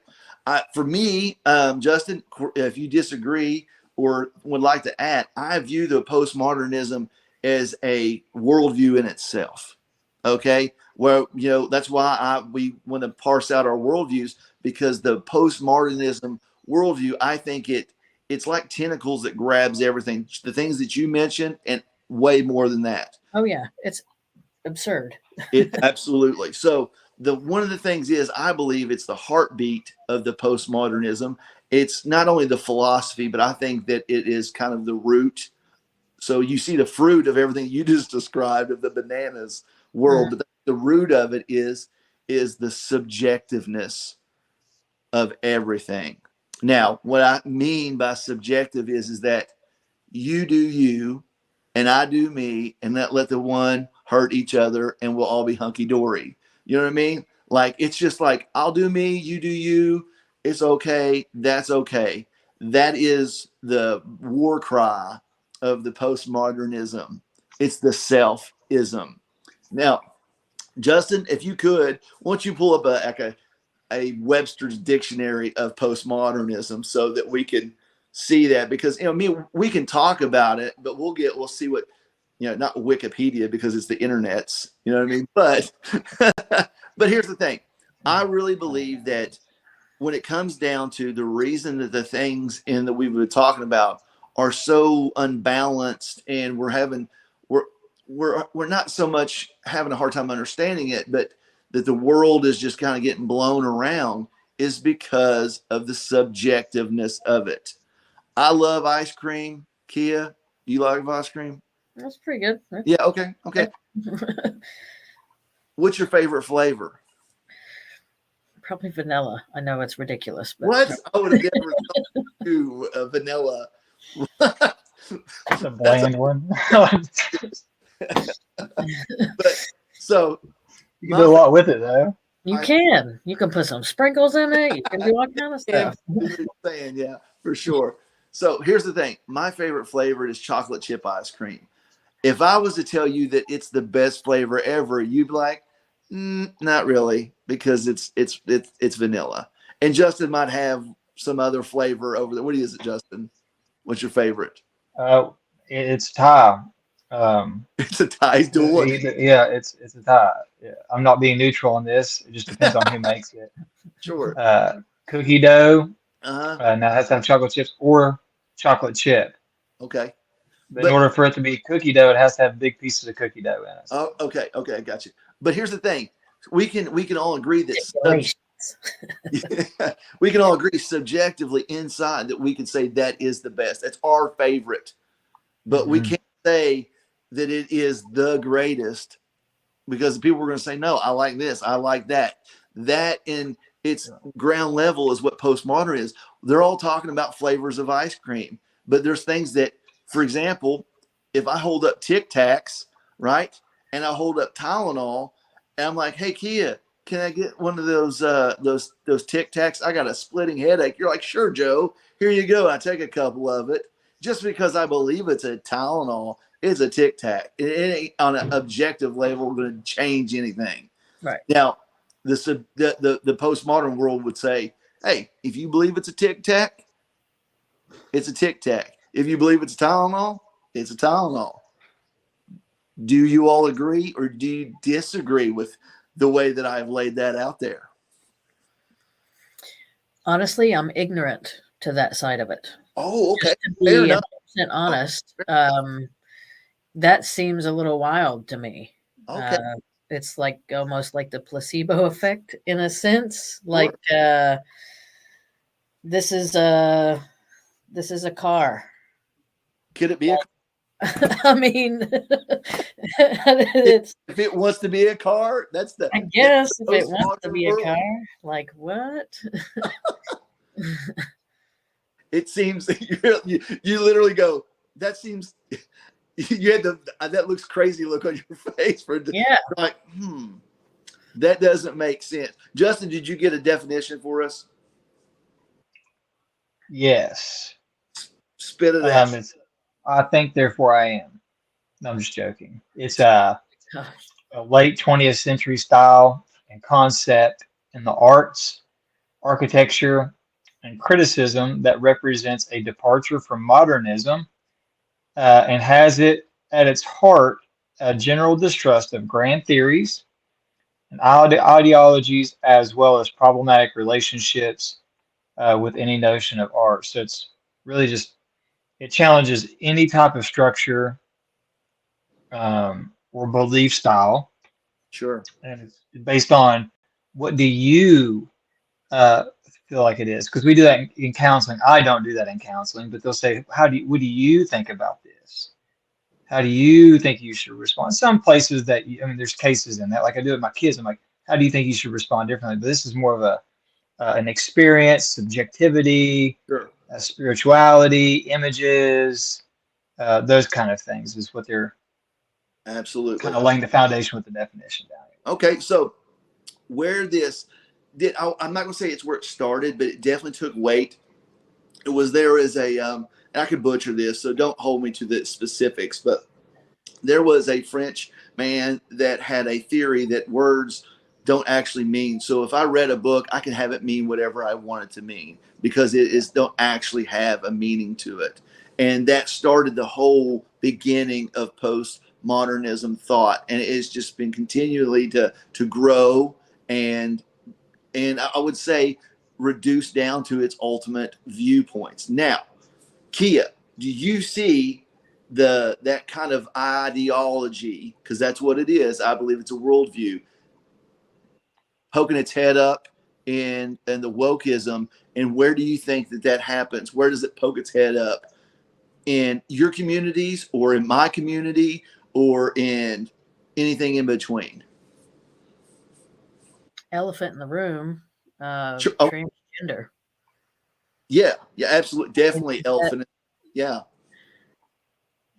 For me, Justin, if you disagree or would like to add, I view the postmodernism as a worldview in itself. Okay. Well, that's why we want to parse out our worldviews, because the postmodernism worldview, I think it's like tentacles that grabs everything, the things that you mentioned, and way more than that. Oh yeah, it's absurd. It absolutely. So one of the things is, I believe it's the heartbeat of the postmodernism. It's not only the philosophy, but I think that it is kind of the root. So you see the fruit of everything you just described of the bananas world, but the root of it is the subjectiveness of everything. Now, what I mean by subjective is that you do you and I do me, and let the one hurt each other, and we'll all be hunky dory. You know what I mean? Like, it's just like, I'll do me, you do you. It's okay. That's okay. That is the war cry of the postmodernism. It's the self-ism. Now, Justin, if you could, why don't you pull up a Webster's dictionary of postmodernism so that we can see that, because we can talk about it, but we'll see what, not Wikipedia because it's the internet's, you know what I mean? But but here's the thing. I really believe that when it comes down to the reason that the things that we've been talking about are so unbalanced, and we're not so much having a hard time understanding it, but that the world is just kind of getting blown around, is because of the subjectiveness of it. I love ice cream. Kiah, do you like ice cream? That's pretty good. Yeah. Okay. What's your favorite flavor? Probably vanilla. I know it's ridiculous, but What? I would have never thought to vanilla. It's a bland one. But so You can do a lot with it though. you can put some sprinkles in it. You can do all kind of stuff. Saying, yeah, for sure. So here's the thing. My favorite flavor is chocolate chip ice cream. If I was to tell you that it's the best flavor ever, you'd be like, not really, because it's vanilla. And Justin might have some other flavor over there. What is it, Justin? What's your favorite? It's tie. It's a tie duel. Yeah, it's a tie. Yeah, I'm not being neutral on this. It just depends on who makes it. Sure. Cookie dough. Uh-huh. Now it has to have chocolate chips or chocolate chip. Okay. But in order for it to be cookie dough, it has to have big pieces of cookie dough in it. Oh, okay, I got you. But here's the thing: we can all agree that we can all agree subjectively inside that we can say that is the best. That's our favorite, but we can't say that it is the greatest, because people are going to say, no, I like this, I like that. That in its ground level is what postmodern is. They're all talking about flavors of ice cream, but there's things that, for example, if I hold up Tic Tacs, right, and I hold up Tylenol, and I'm like, hey, Kiah, can I get one of those Tic Tacs? I got a splitting headache. You're like, sure, Joe, here you go. I take a couple of it. Just because I believe it's a Tylenol, it's a Tic Tac. It ain't on an objective level going to change anything. Right. Now, the postmodern world would say, hey, if you believe it's a Tic Tac, it's a Tic Tac. If you believe it's a Tylenol, it's a Tylenol. Do you all agree, or do you disagree with the way that I've laid that out there? Honestly, I'm ignorant to that side of it. Oh, okay. Just to Fair be enough. 100% honest, that seems a little wild to me. Okay. It's like almost like the placebo effect in a sense. Sure. Like this is a this is a car. Could it be a I mean, it's. if it wants to be a car? That's the I guess if it wants to postmodern be a world. car, like what? It seems you literally go, that seems you had the that looks crazy look on your face for Yeah. like, that doesn't make sense. Justin, did you get a definition for us? Yes. Spit it out. It's I think therefore I am. No, I'm just joking. It's Gosh. a late 20th century style and concept in the arts, architecture, and criticism that represents a departure from modernism and has it at its heart a general distrust of grand theories and ideologies as well as problematic relationships with any notion of art. So it's really just it challenges any type of structure or belief style, Sure. and it's based on what do you uh, feel like it is? Because we do that in counseling. I don't do that in counseling, but they'll say, what do you think about this? How do you think you should respond? Some places that I mean, there's cases in that, like I do with my kids. I'm like, how do you think you should respond differently? But this is more of a an experience, subjectivity, Sure. spirituality, images, those kind of things is what they're kind Absolutely. of laying the foundation with the definition down here. Okay, so where this did I'm not going to say it's where it started, but it definitely took weight. It was there as a and I could butcher this, so don't hold me to the specifics, but there was a French man that had a theory that words don't actually mean. So if I read a book, I can have it mean whatever I want it to mean because it is don't actually have a meaning to it. And that started the whole beginning of postmodernism thought, and it has just been continually to grow and I would say reduce down to its ultimate viewpoints. Now, Kiah, do you see that kind of ideology, because that's what it is? I believe it's a worldview poking its head up in the wokeism. And where do you think that happens? Where does it poke its head up? In your communities or in my community or in anything in between? Elephant in the room, Sure. Oh, transgender. yeah, absolutely, definitely That, elephant. Yeah.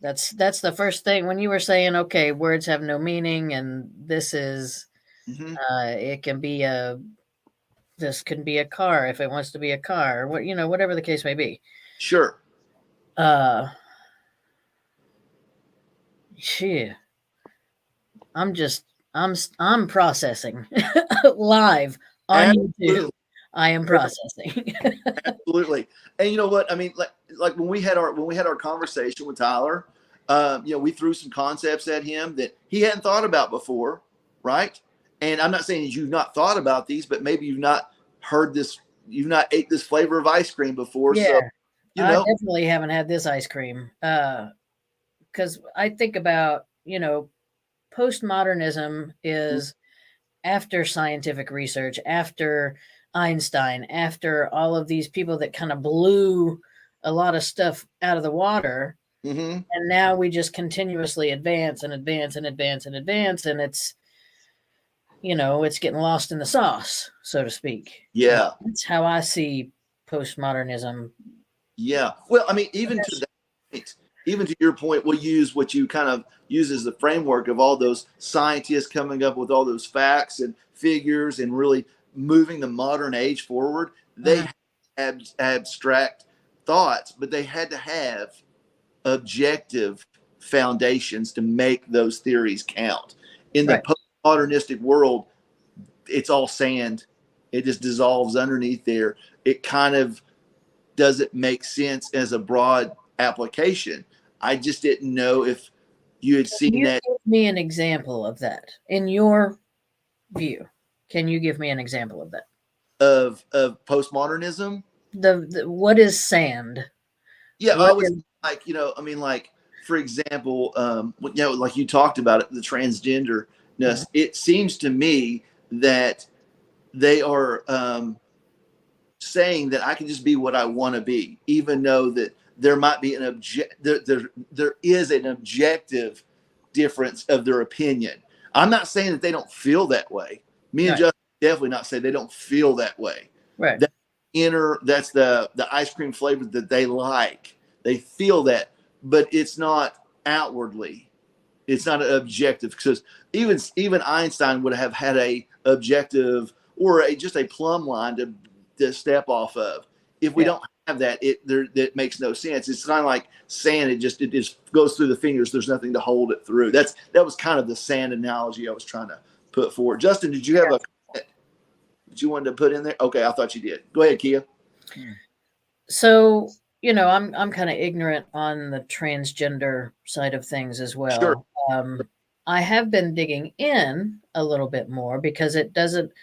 that's the first thing when you were saying, okay, words have no meaning, and this is Mm-hmm. it can be a this can be a car if it wants to be a car, or what whatever the case may be. Sure. Uh, Shit. I'm just I'm processing live on YouTube. Absolutely. I am processing. Absolutely. And you know what? I mean, like when we had our conversation with Tyler, we threw some concepts at him that he hadn't thought about before, right? And I'm not saying that you've not thought about these, but maybe you've not heard this, you've not ate this flavor of ice cream before. Yeah, So, I definitely haven't had this ice cream. Because I think about postmodernism is after scientific research, after Einstein, after all of these people that kind of blew a lot of stuff out of the water. Mm-hmm. And now we just continuously advance and advance and advance and advance. And it's getting lost in the sauce, so to speak. Yeah. That's how I see postmodernism. Yeah. Well, I mean, even to that point, even to your point, we'll use what you kind of use as the framework of all those scientists coming up with all those facts and figures and really moving the modern age forward. They had abstract thoughts, but they had to have objective foundations to make those theories count. In the postmodernistic world, it's all sand. It just dissolves underneath there. It kind of doesn't make sense as a broad application. I just didn't know if you had seen that. Give me an example of that in your view. Can you give me an example of that? of postmodernism. The what is sand? Yeah, I What would is, like, I mean, like, for example, like you talked about it, the transgenderness. It seems to me that they are saying that I can just be what I want to be, even though that there might be there is an objective difference of their opinion. I'm not saying that they don't feel that way. Me and right, Justin definitely not say they don't feel that way. right, That that's the ice cream flavor that they like. They feel that, but it's not outwardly. It's not an objective, because even Einstein would have had a objective or just a plumb line to step off of. If we yeah, don't have that, that makes no sense. It's kind of like sand. It just goes through the fingers. There's nothing to hold it through. That was kind of the sand analogy I was trying to put forward. Justin, did you have a comment that you wanted to put in there? Okay, I thought you did. Go ahead, Kiah. So, I'm kind of ignorant on the transgender side of things as Sure. well. I have been digging in a little bit more because it doesn't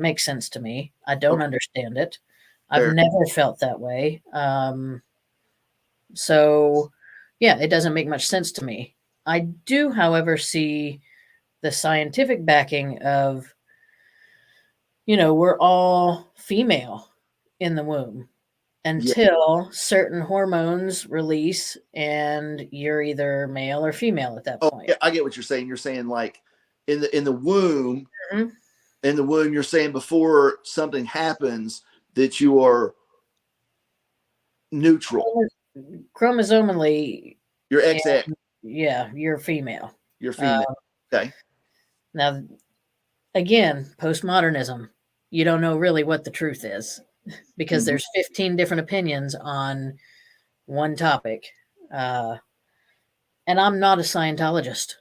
make sense to me. I don't Okay. understand it. I've Fair. never felt that way. So yeah, it doesn't make much sense to me. I do, however, see the scientific backing of, we're all female in the womb Yeah. until certain hormones release and you're either male or female at that Oh, point. yeah, I get what you're saying. You're saying, like, in the womb, Mhm. you're saying before something happens that you are neutral. Chromosomally, You're and XX. yeah, you're female. You're Uh, female. Okay. Now, again, postmodernism, you don't know really what the truth is because Mhm. there's 15 different opinions on one topic. And I'm not a Scientologist.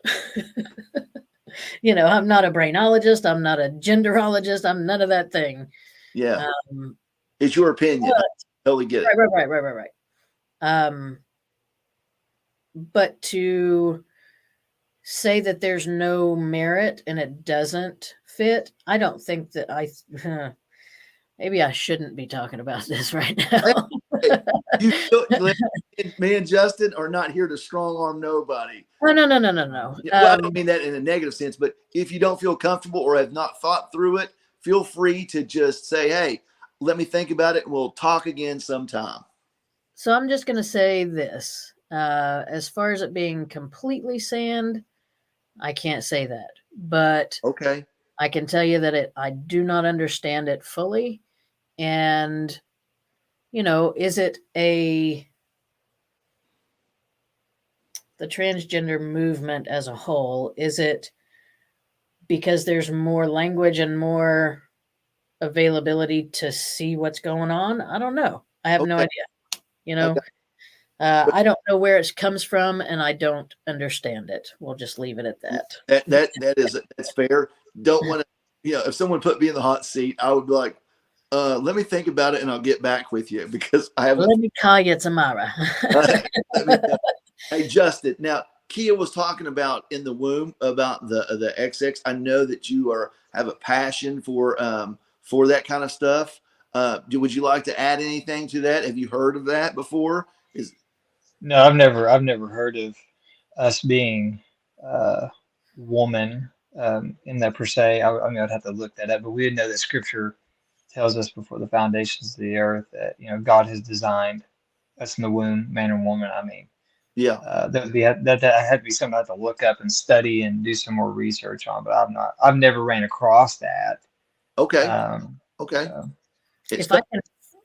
I'm not a brainologist. I'm not a genderologist. I'm none of that thing. Yeah. Um, It's your opinion. I totally get it. right. But to say that there's no merit and it doesn't fit, I don't think that maybe I shouldn't be talking about this right now. You me and Justin are not here to strong arm nobody. No. Well, I don't mean that in a negative sense, but if you don't feel comfortable or have not thought through it, feel free to just say, hey, let me think about it and we'll talk again sometime. So I'm just going to say this. As far as it being completely sand, I can't say that. But Okay. I can tell you that I do not understand it fully. And, is it the transgender movement as a whole, is it because there's more language and more availability to see what's going on? I don't know. I have no Okay. idea. Okay. I don't know where it comes from, and I don't understand it. We'll just leave it at that. That's fair. Don't want to, if someone put me in the hot seat, I would be like, let me think about it and I'll get back with you, because I haven't. Let me call you tomorrow. Let me know. Hey, Justin. Now, Kiah was talking about in the womb about the XX. I know that you have a passion for that kind of stuff. Would you like to add anything to that? Have you heard of that before? No, I've never heard of us being woman in that per se. I mean, I'd have to look that up, but we did know that Scripture tells us before the foundations of the earth that God has designed us in the womb, man and woman. I mean, Yeah. that had to be something I have to look up and study and do some more research on. But I've never ran across that. Okay. Okay. So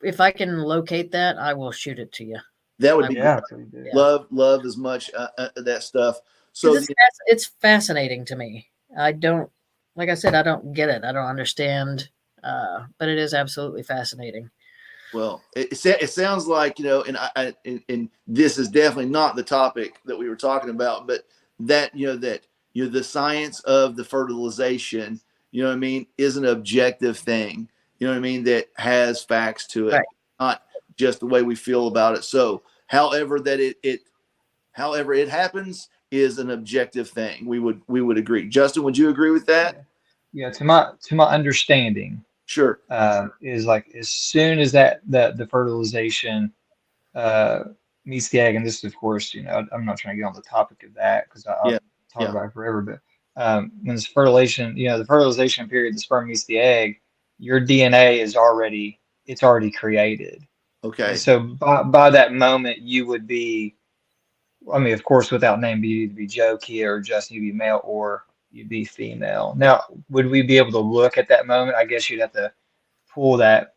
If I can locate that, I will shoot it to you. That would be yeah, great. please do. Love as much that stuff. So it's fascinating to me. I don't, like I said, I don't get it. I don't understand, but it is absolutely fascinating. well, it sounds like, and this is definitely not the topic that we were talking about, but that the science of the fertilization, what I mean, is an objective thing. You know what I mean, that has facts to it, Right. not just the way we feel about it. So, however however it happens is an objective thing. We would agree. Justin, would you agree with that? Yeah, to my understanding, Sure. Is like as soon as the fertilization uh, meets the egg, and this, of course, I'm not trying to get on the topic of that because I'll Yeah. talk Yeah. about it forever. But when this fertilization, the fertilization period, the sperm meets the egg, your DNA it's already created, and Okay. so by that moment, you would be, I mean, of course, without name, but you'd either be Joe, Kiah, or Justin, you'd be male or you'd be female. Now, would we be able to look at that moment? I guess you'd have to pull that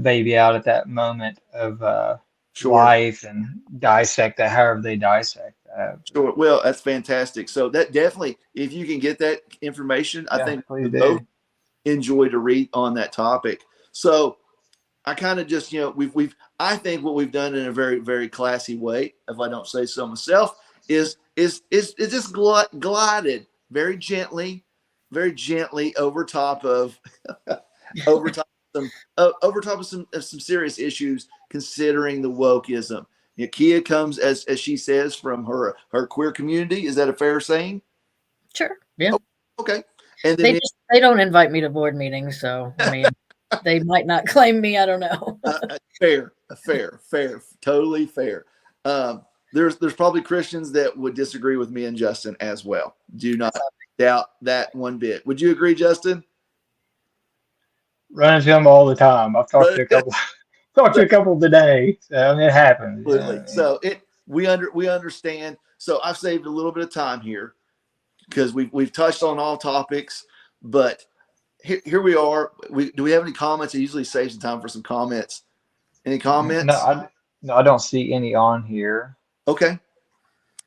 baby out at that moment of Sure. life and dissect that however they dissect that. Sure. Well, that's fantastic. So that definitely, if you can get that information, I Yeah, think we please would both do. enjoy to read on that topic. So I kind of just, I think what we've done in a very, very classy way, if I don't say so myself, is just glided very gently over top of over top of some serious issues, considering the wokeism. Kiah comes, as she says, from her queer community. Is that a fair saying? Sure. Yeah. Oh, okay. And then They don't invite me to board meetings, so I mean, they might not claim me. I don't know. fair, totally fair. There's probably Christians that would disagree with me and Justin as well. Do not doubt that one bit. Would you agree, Justin? Run into them all the time. I've talked to a couple, talked to So, a couple today. So I mean, it happens. absolutely. So we understand. So I've saved a little bit of time here because we've touched on all topics, but here we are. Do we have any comments? I usually save some time for some comments. Any No, comments? I don't see any on here. Okay.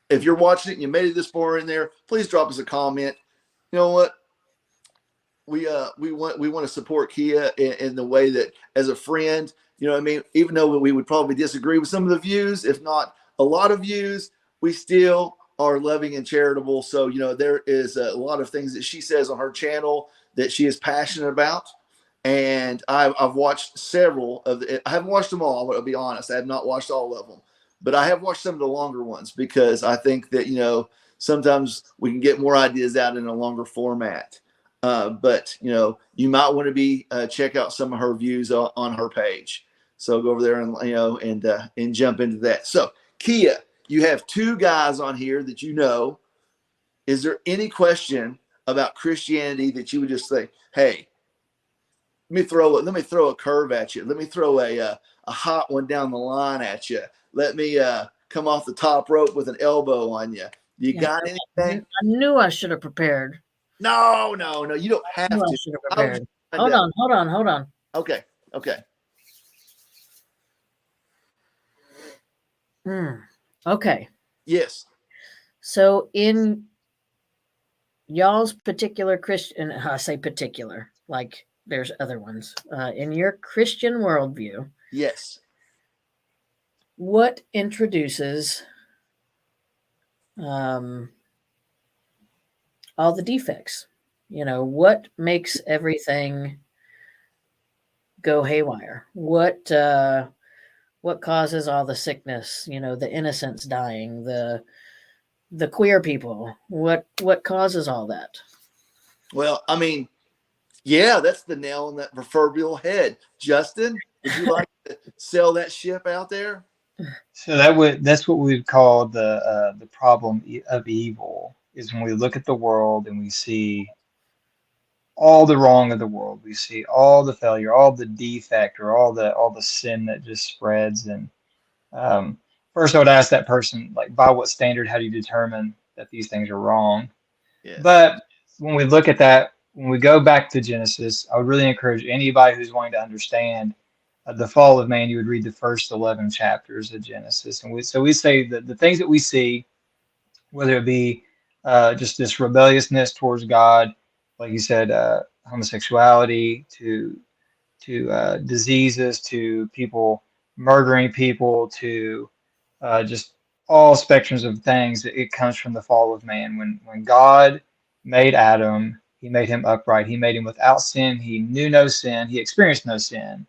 If you're watching it and you made it this far in there, please drop us a comment. You know what? We want to support Kiah in the way that, as a friend, I mean, even though we would probably disagree with some of the views, if not a lot of views, we still are loving and charitable. So there is a lot of things that she says on her channel that she is passionate about, and I've watched several of the. I haven't watched them all. I'll be honest, I have not watched all of them, but I have watched some of the longer ones because I think that sometimes we can get more ideas out in a longer format. But you might want to check out some of her views on her page. So go over there and jump into that. So Kiah, you have two guys on here that you know. Is there any question about Christianity that you would just say, "Hey, let me throw a curve at you. Let me throw a hot one down the line at you. Let me come off the top rope with an elbow on you. You Yeah, got anything?" I knew I should have prepared. No. You don't I knew have I to. should have How would you prepared. find out? Hold on. Okay. Okay. Yes. So in y'all's particular Christian, I say particular, like there's other ones. In your Christian worldview, Yes. what introduces all the defects? What makes everything go haywire? What causes all the sickness? The innocents dying, the queer people. What causes all that? Well, I mean, yeah, that's the nail on that proverbial head. Justin, would you like to sell that ship out there? So that's what we would call the problem of evil is when we look at the world and we see all the wrong of the world. We see all the failure, all the defect, or all the sin that just spreads. And um, first, I would ask that person, like, by what standard, how do you determine that these things are wrong? Yes. But when we look at that, when we go back to Genesis, I would really encourage anybody who's wanting to understand the fall of man, you would read the first 11 chapters of Genesis. And we say that the things that we see, whether it be just this rebelliousness towards God, like you said, homosexuality, to diseases, to people murdering people, to just all spectrums of things. It comes from the fall of man. When God made Adam, he made him upright. He made him without sin. He knew no sin. He experienced no sin.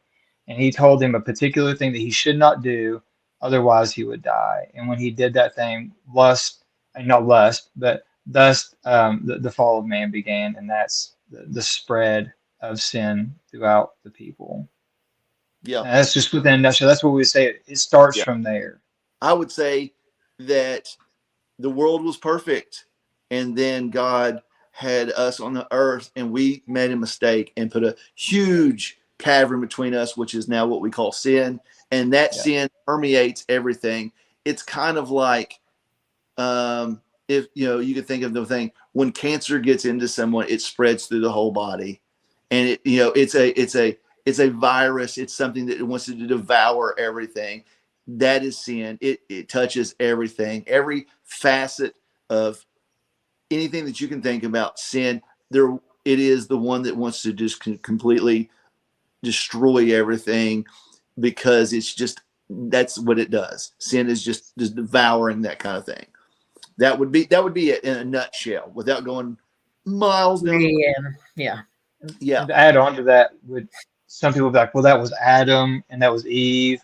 And he told him a particular thing that he should not do, otherwise he would die. And when he did that thing, not lust, but thus the fall of man began. And that's the spread of sin throughout the people. Yeah. And that's just within a nutshell. That's what we say. It starts Yeah. from there. I would say that the world was perfect, and then God had us on the earth, and we made a mistake and put a huge cavern between us, which is now what we call sin. And that Yeah. sin permeates everything. It's kind of like, if you could think of the thing when cancer gets into someone, it spreads through the whole body, and it's a virus. It's something that wants to devour everything. That is sin. It touches everything, every facet of anything that you can think about. Sin, there it is, the one that wants to just completely destroy everything, because it's just, that's what it does. Sin is just devouring that kind of thing. That would be it in a nutshell, without going miles down the road. Yeah. Yeah, And to add on to that, would some people be like, well, that was Adam and that was Eve.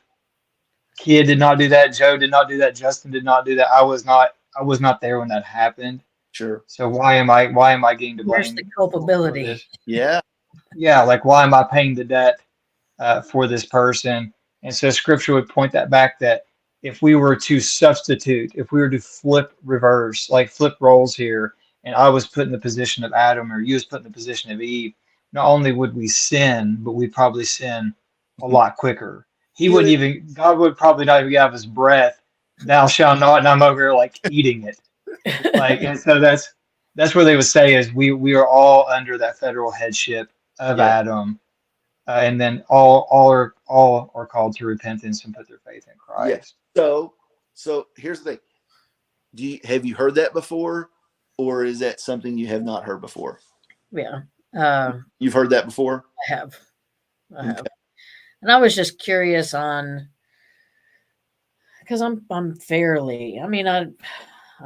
Kiah did not do that. Joe did not do that. Justin did not do that. I was not there when that happened. sure. So why am I getting to Where's the blame for culpability? this? Yeah, Yeah, like why am I paying the debt for this person? And so Scripture would point that back that if we were to substitute, if we were to reverse, like flip roles here, and I was put in the position of Adam or you was put in the position of Eve, not only would we sin, but we'd probably sin a lot quicker. good. God would probably not even give us breath, thou shalt not, and I'm over here like eating it. Like, and so that's where they would say is we are all under that federal headship of Yeah, Adam, and then all are called to repentance and put their faith in yeah. Christ. So here's the thing. Have you heard that before, or is that something you have not heard before? Yeah. You've heard that before. I have. I have. Okay. And I was just curious on, because I'm fairly, I mean, I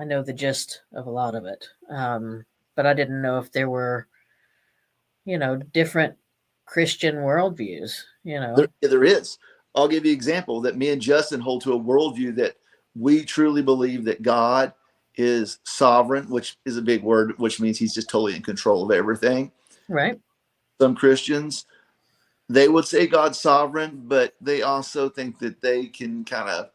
know the gist of a lot of it, but I didn't know if there were, different Christian worldviews. There is. I'll give you an example that me and Justin hold to a worldview that we truly believe that God is sovereign, which is a big word, which means he's just totally in control of everything. Right. Some Christians, they would say God's sovereign, but they also think that they can kind of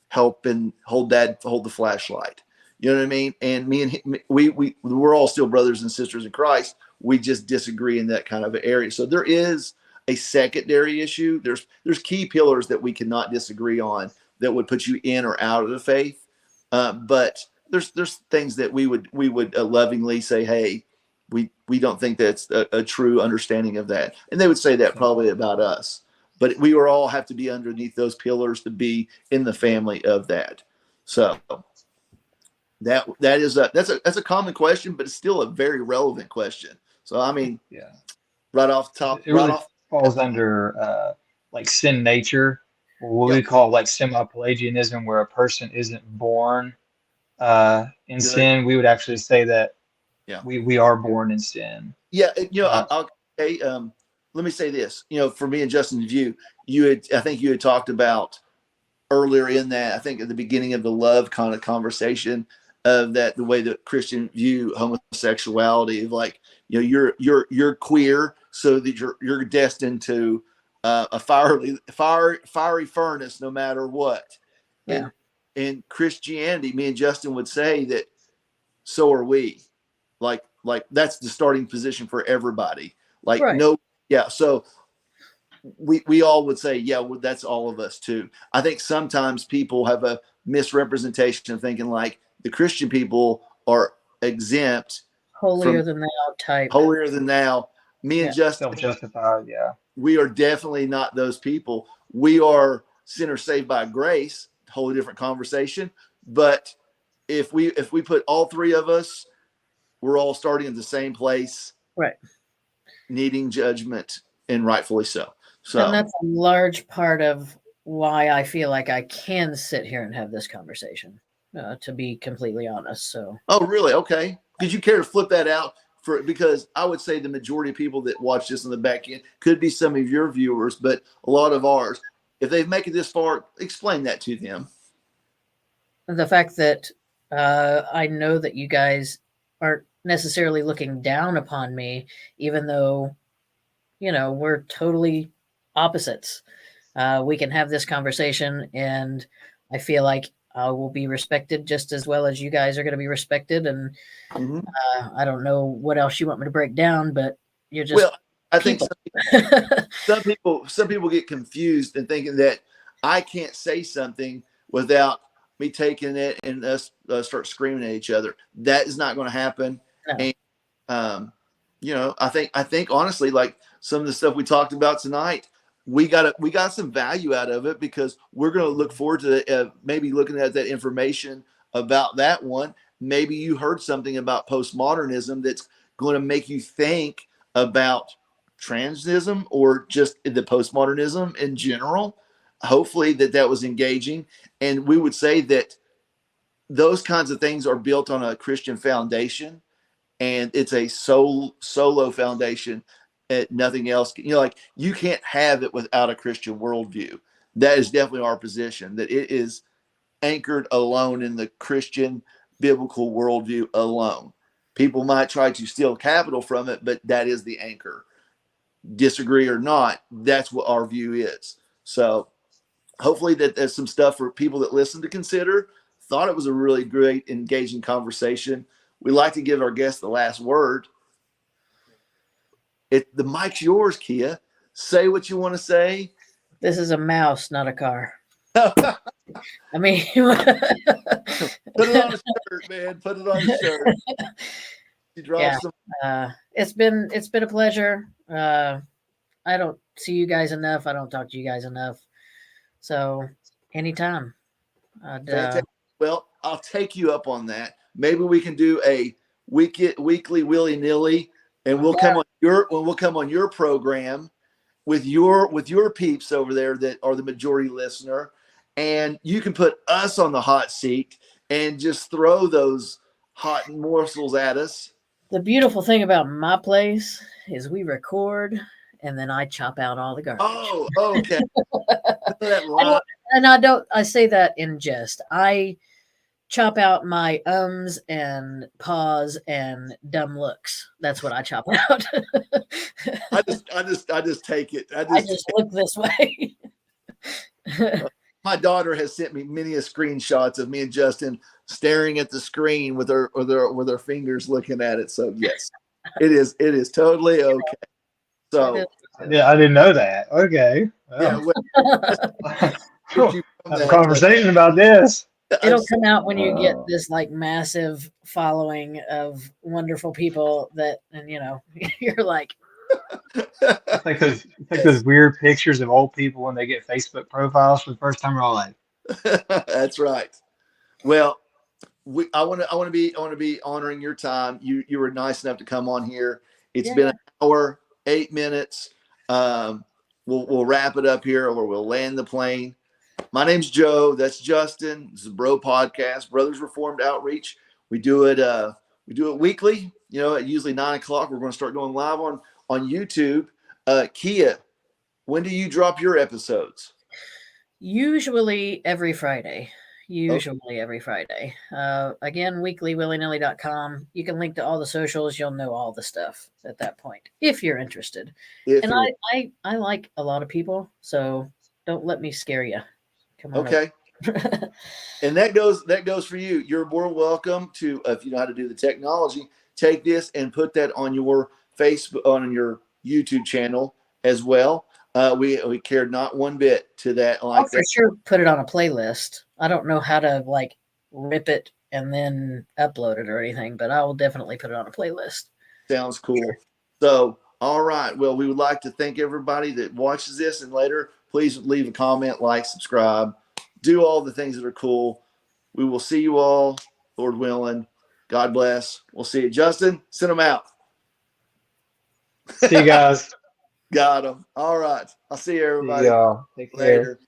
help and hold the flashlight. You know what I mean? And me and him, we're all still brothers and sisters in Christ. We just disagree in that kind of area. So there is a secondary issue. There's key pillars that we cannot disagree on that would put you in or out of the faith. But there's things that we would lovingly say, hey, we don't think that's a true understanding of that, and they would say that probably about us. But we will all have to be underneath those pillars to be in the family of that. So that's a common question, but it's still a very relevant question. So I mean, Yeah, right off the top, it right really off. falls under like sin nature, or what we Yep. call like semi-Pelagianism, where a person isn't born in Good. sin. We would actually say that Yeah. we are born in sin. Yeah. Uh, I'll okay. Let me say this. For me and Justin's view, I think you had talked about earlier in that, I think at the beginning of the love kind of conversation, of that the way that Christian view homosexuality, of like, you're queer, so that you're destined to a fiery furnace no matter what. Yeah. And in Christianity, me and Justin would say that so are we. Like that's the starting position for everybody. Like, Right. no, yeah. So we all would say, yeah, well, that's all of us too. I think sometimes people have a misrepresentation of thinking like the Christian people are exempt Holier from than thou type. holier than thou. Me and Yeah. Justin, Self-justified, yeah. we are definitely not those people. We are sinners saved by grace, wholly different conversation. But if we put all three of us, we're all starting at the same place, Right. needing judgment, and rightfully so. And So, that's a large part of why I feel like I can sit here and have this conversation, to be completely honest. So, oh, really? Okay. Could you care to flip that out because I would say the majority of people that watch this on the back end could be some of your viewers, but a lot of ours, if they've made it this far, explain that to them. the fact that I know that you guys aren't necessarily looking down upon me, even though we're totally opposites. We can have this conversation, and I feel like I will be respected just as well as you guys are going to be respected. And Mm-hmm. I don't know what else you want me to break down, but you're just Well, I think people. some people get confused and thinking that I can't say something without me taking it and us start screaming at each other. That is not going to happen. No. And I think honestly, like some of the stuff we talked about tonight, we got some value out of it because we're going to look forward to maybe looking at that information about that one. Maybe you heard something about postmodernism that's going to make you think about transism or just the postmodernism in general. Hopefully that was engaging, and we would say that those kinds of things are built on a Christian foundation, and it's a solo foundation. Nothing else, like you can't have it without a Christian worldview. That is definitely our position, that it is anchored alone in the Christian biblical worldview alone. People might try to steal capital from it, but that is the anchor. Disagree or not, that's what our view is. So hopefully there's some stuff for people that listen to consider. Thought it was a really great, engaging conversation. We like to give our guests the last word. The mic's yours, Kiah. Say what you want to say. This is a mouse, not a car. Put I mean, it on a shirt, man. Put it on a shirt. You drop some. It's been a pleasure. I don't see you guys enough. I don't talk to you guys enough. So anytime. Well, I'll take you up on that. Maybe we can do a weekly willy nilly, and we'll come on your program with your peeps over there that are the majority listener, and you can put us on the hot seat and just throw those hot morsels at us. The beautiful thing about my place is we record and then I chop out all the garbage. Oh, okay. I say that in jest. I chop out my ums and pause and dumb looks. That's what I chop out. I just take it. I just look this way. My daughter has sent me many screenshots of me and Justin staring at the screen with her fingers looking at it. So yes, it is totally okay. So yeah, I didn't know that. Okay. Yeah, have a conversation about this. It'll come out when you get this like massive following of wonderful people and you're like. It's like those weird pictures of old people when they get Facebook profiles for the first time in their life. That's right. Well, I want to be honoring your time. You were nice enough to come on here. It's been an hour, 8 minutes. We'll wrap it up here, or we'll land the plane. My name's Joe. That's Justin. This is B.R.O Podcast, Brothers Reformed Outreach. We do it weekly. At usually 9:00. We're going to start going live on YouTube. Kiah, when do you drop your episodes? Usually every Friday. Every Friday. Again, weeklywillynilly.com. You can link to all the socials. You'll know all the stuff at that point if you're interested. I like a lot of people, so don't let me scare you. Come on. Okay. And that goes for you. You're more welcome to, if you know how to do the technology, take this and put that on your Facebook, on your YouTube channel as well. We cared not one bit to that. I'll for sure put it on a playlist. I don't know how to rip it and then upload it or anything, but I will definitely put it on a playlist. Sounds cool. So, all right. Well, we would like to thank everybody that watches this, and later, please leave a comment, like, subscribe, do all the things that are cool. We will see you all, Lord willing. God bless. We'll see you. Justin, send them out. See you guys. Got them. All right. I'll see you, everybody. See y'all. Take care. Later.